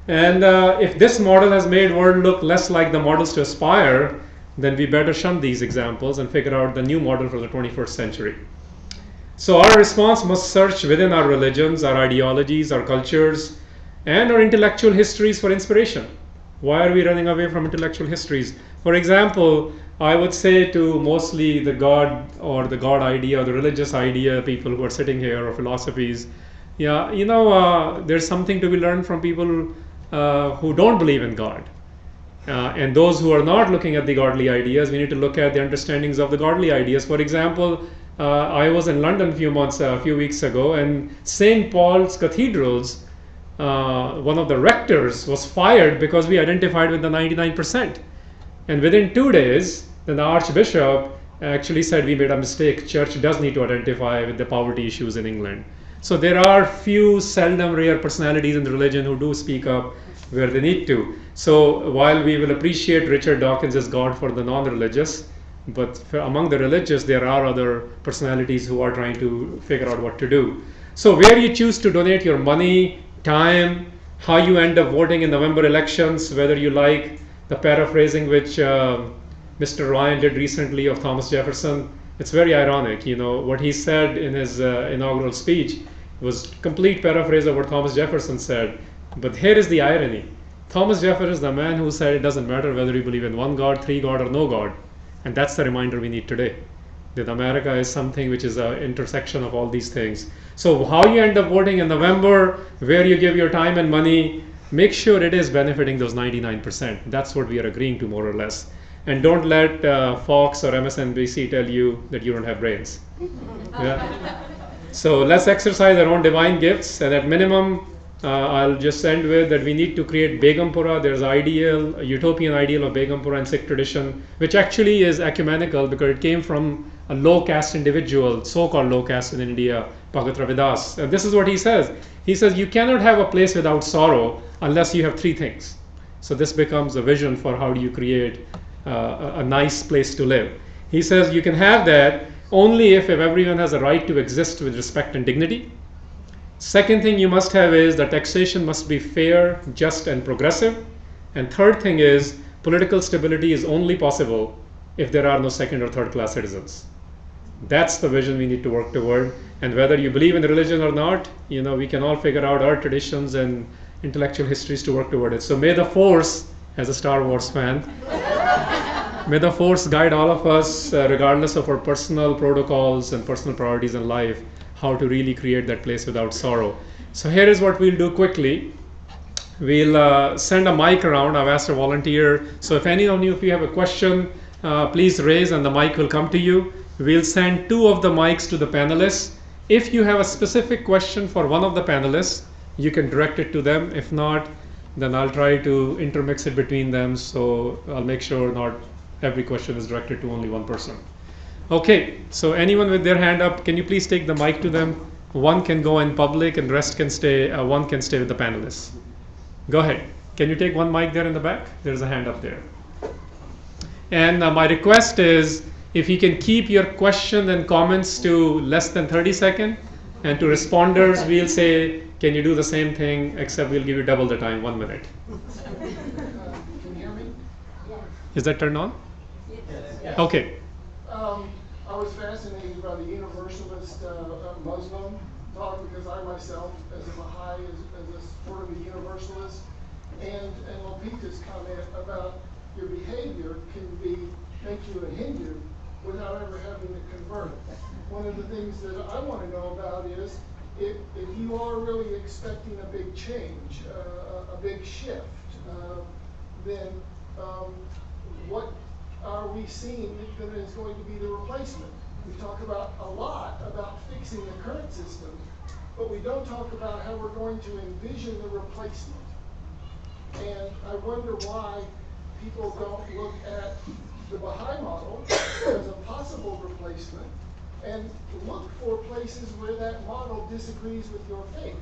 And if this model has made world look less like the models to aspire, then we better shun these examples and figure out the new model for the 21st century. So our response must search within our religions, our ideologies, our cultures, and our intellectual histories for inspiration. Why are we running away from intellectual histories? For example, I would say to mostly the God or the God idea or the religious idea people who are sitting here, or philosophies, there's something to be learned from people who don't believe in God. And those who are not looking at the godly ideas, we need to look at the understandings of the godly ideas. For example, I was in London a few weeks ago, and St. Paul's Cathedral's one of the rectors was fired because we identified with the 99%. And within 2 days, then the Archbishop actually said we made a mistake. Church does need to identify with the poverty issues in England. So there are few, seldom, rare personalities in the religion who do speak up where they need to. So while we will appreciate Richard Dawkins as God for the non-religious, but among the religious, there are other personalities who are trying to figure out what to do. So where you choose to donate your money, time, how you end up voting in November elections, whether you like the paraphrasing which Mr. Ryan did recently of Thomas Jefferson, it's very ironic. What he said in his inaugural speech was complete paraphrase of what Thomas Jefferson said. But here is the irony. Thomas Jefferson is the man who said it doesn't matter whether you believe in one God, 3 God, or no God. And that's the reminder we need today, that America is something which is an intersection of all these things. So how you end up voting in November, where you give your time and money, make sure it is benefiting those 99%. That's what we are agreeing to, more or less. And don't let Fox or MSNBC tell you that you don't have brains. Yeah? So let's exercise our own divine gifts, and at minimum, I'll just end with that we need to create Begumpura. There's a utopian ideal of Begumpura in Sikh tradition, which actually is ecumenical because it came from a low caste individual, so-called low caste in India, Bhagat Ravidas. And this is what he says. He says, you cannot have a place without sorrow unless you have 3 things. So this becomes a vision for how do you create a nice place to live. He says you can have that only if everyone has a right to exist with respect and dignity. Second thing you must have is that taxation must be fair, just, and progressive. And third thing is political stability is only possible if there are no second or third class citizens. That's the vision we need to work toward. And whether you believe in religion or not, we can all figure out our traditions and intellectual histories to work toward it. So may the Force, as a Star Wars fan, may the Force guide all of us, regardless of our personal protocols and personal priorities in life, how to really create that place without sorrow. So here is what we'll do quickly. We'll send a mic around. I've asked a volunteer. So if any of you, if you have a question, please raise and the mic will come to you. We'll send 2 of the mics to the panelists. If you have a specific question for one of the panelists, you can direct it to them. If not, then I'll try to intermix it between them. So I'll make sure not every question is directed to only one person. Okay, so anyone with their hand up, can you please take the mic to them? One can go in public and the rest can stay, one can stay with the panelists. Go ahead. Can you take one mic there in the back? There's a hand up there. And my request is, if you can keep your question and comments to less than 30 seconds, and to responders, we'll say, can you do the same thing, except we'll give you double the time, 1 minute. Can you hear me? Is that turned on? Yes. Okay. I was fascinated by the universalist Muslim talk, because I myself, as a Baha'i, as a sort of a universalist, and Lopita's comment about your behavior can make you a Hindu without ever having to convert. One of the things that I want to know about is, if you are really expecting a big change, a big shift, then what are we seeing that is going to be the replacement? We talk about a lot about fixing the current system, but we don't talk about how we're going to envision the replacement. And I wonder why people don't look at the Baha'i model as a possible replacement and look for places where that model disagrees with your faith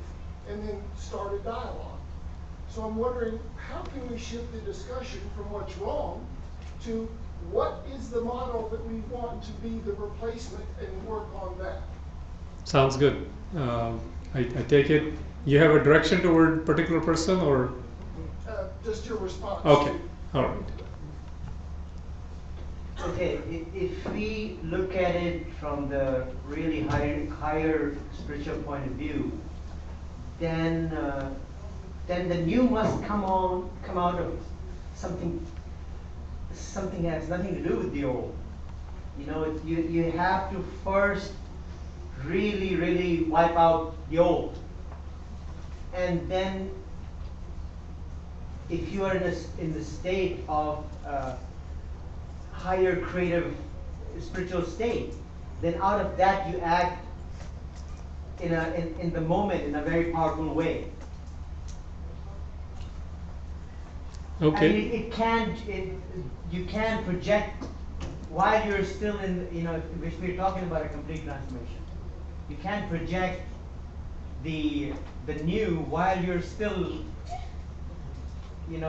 and then start a dialogue. So I'm wondering, how can we shift the discussion from what's wrong to what is the model that we want to be the replacement, and work on that? Sounds good. I take it you have a direction toward a particular person, or? Just your response. Okay, all right. Okay, if we look at it from the really higher spiritual point of view, then the new must come out of something that has nothing to do with the old. You know, you have to first really wipe out the old, and then if you are in the state of higher creative spiritual state, then out of that you act in the moment in a very powerful way. Okay. And you can't project while you're still in, if we're talking about a complete transformation. You can't project the new while you're still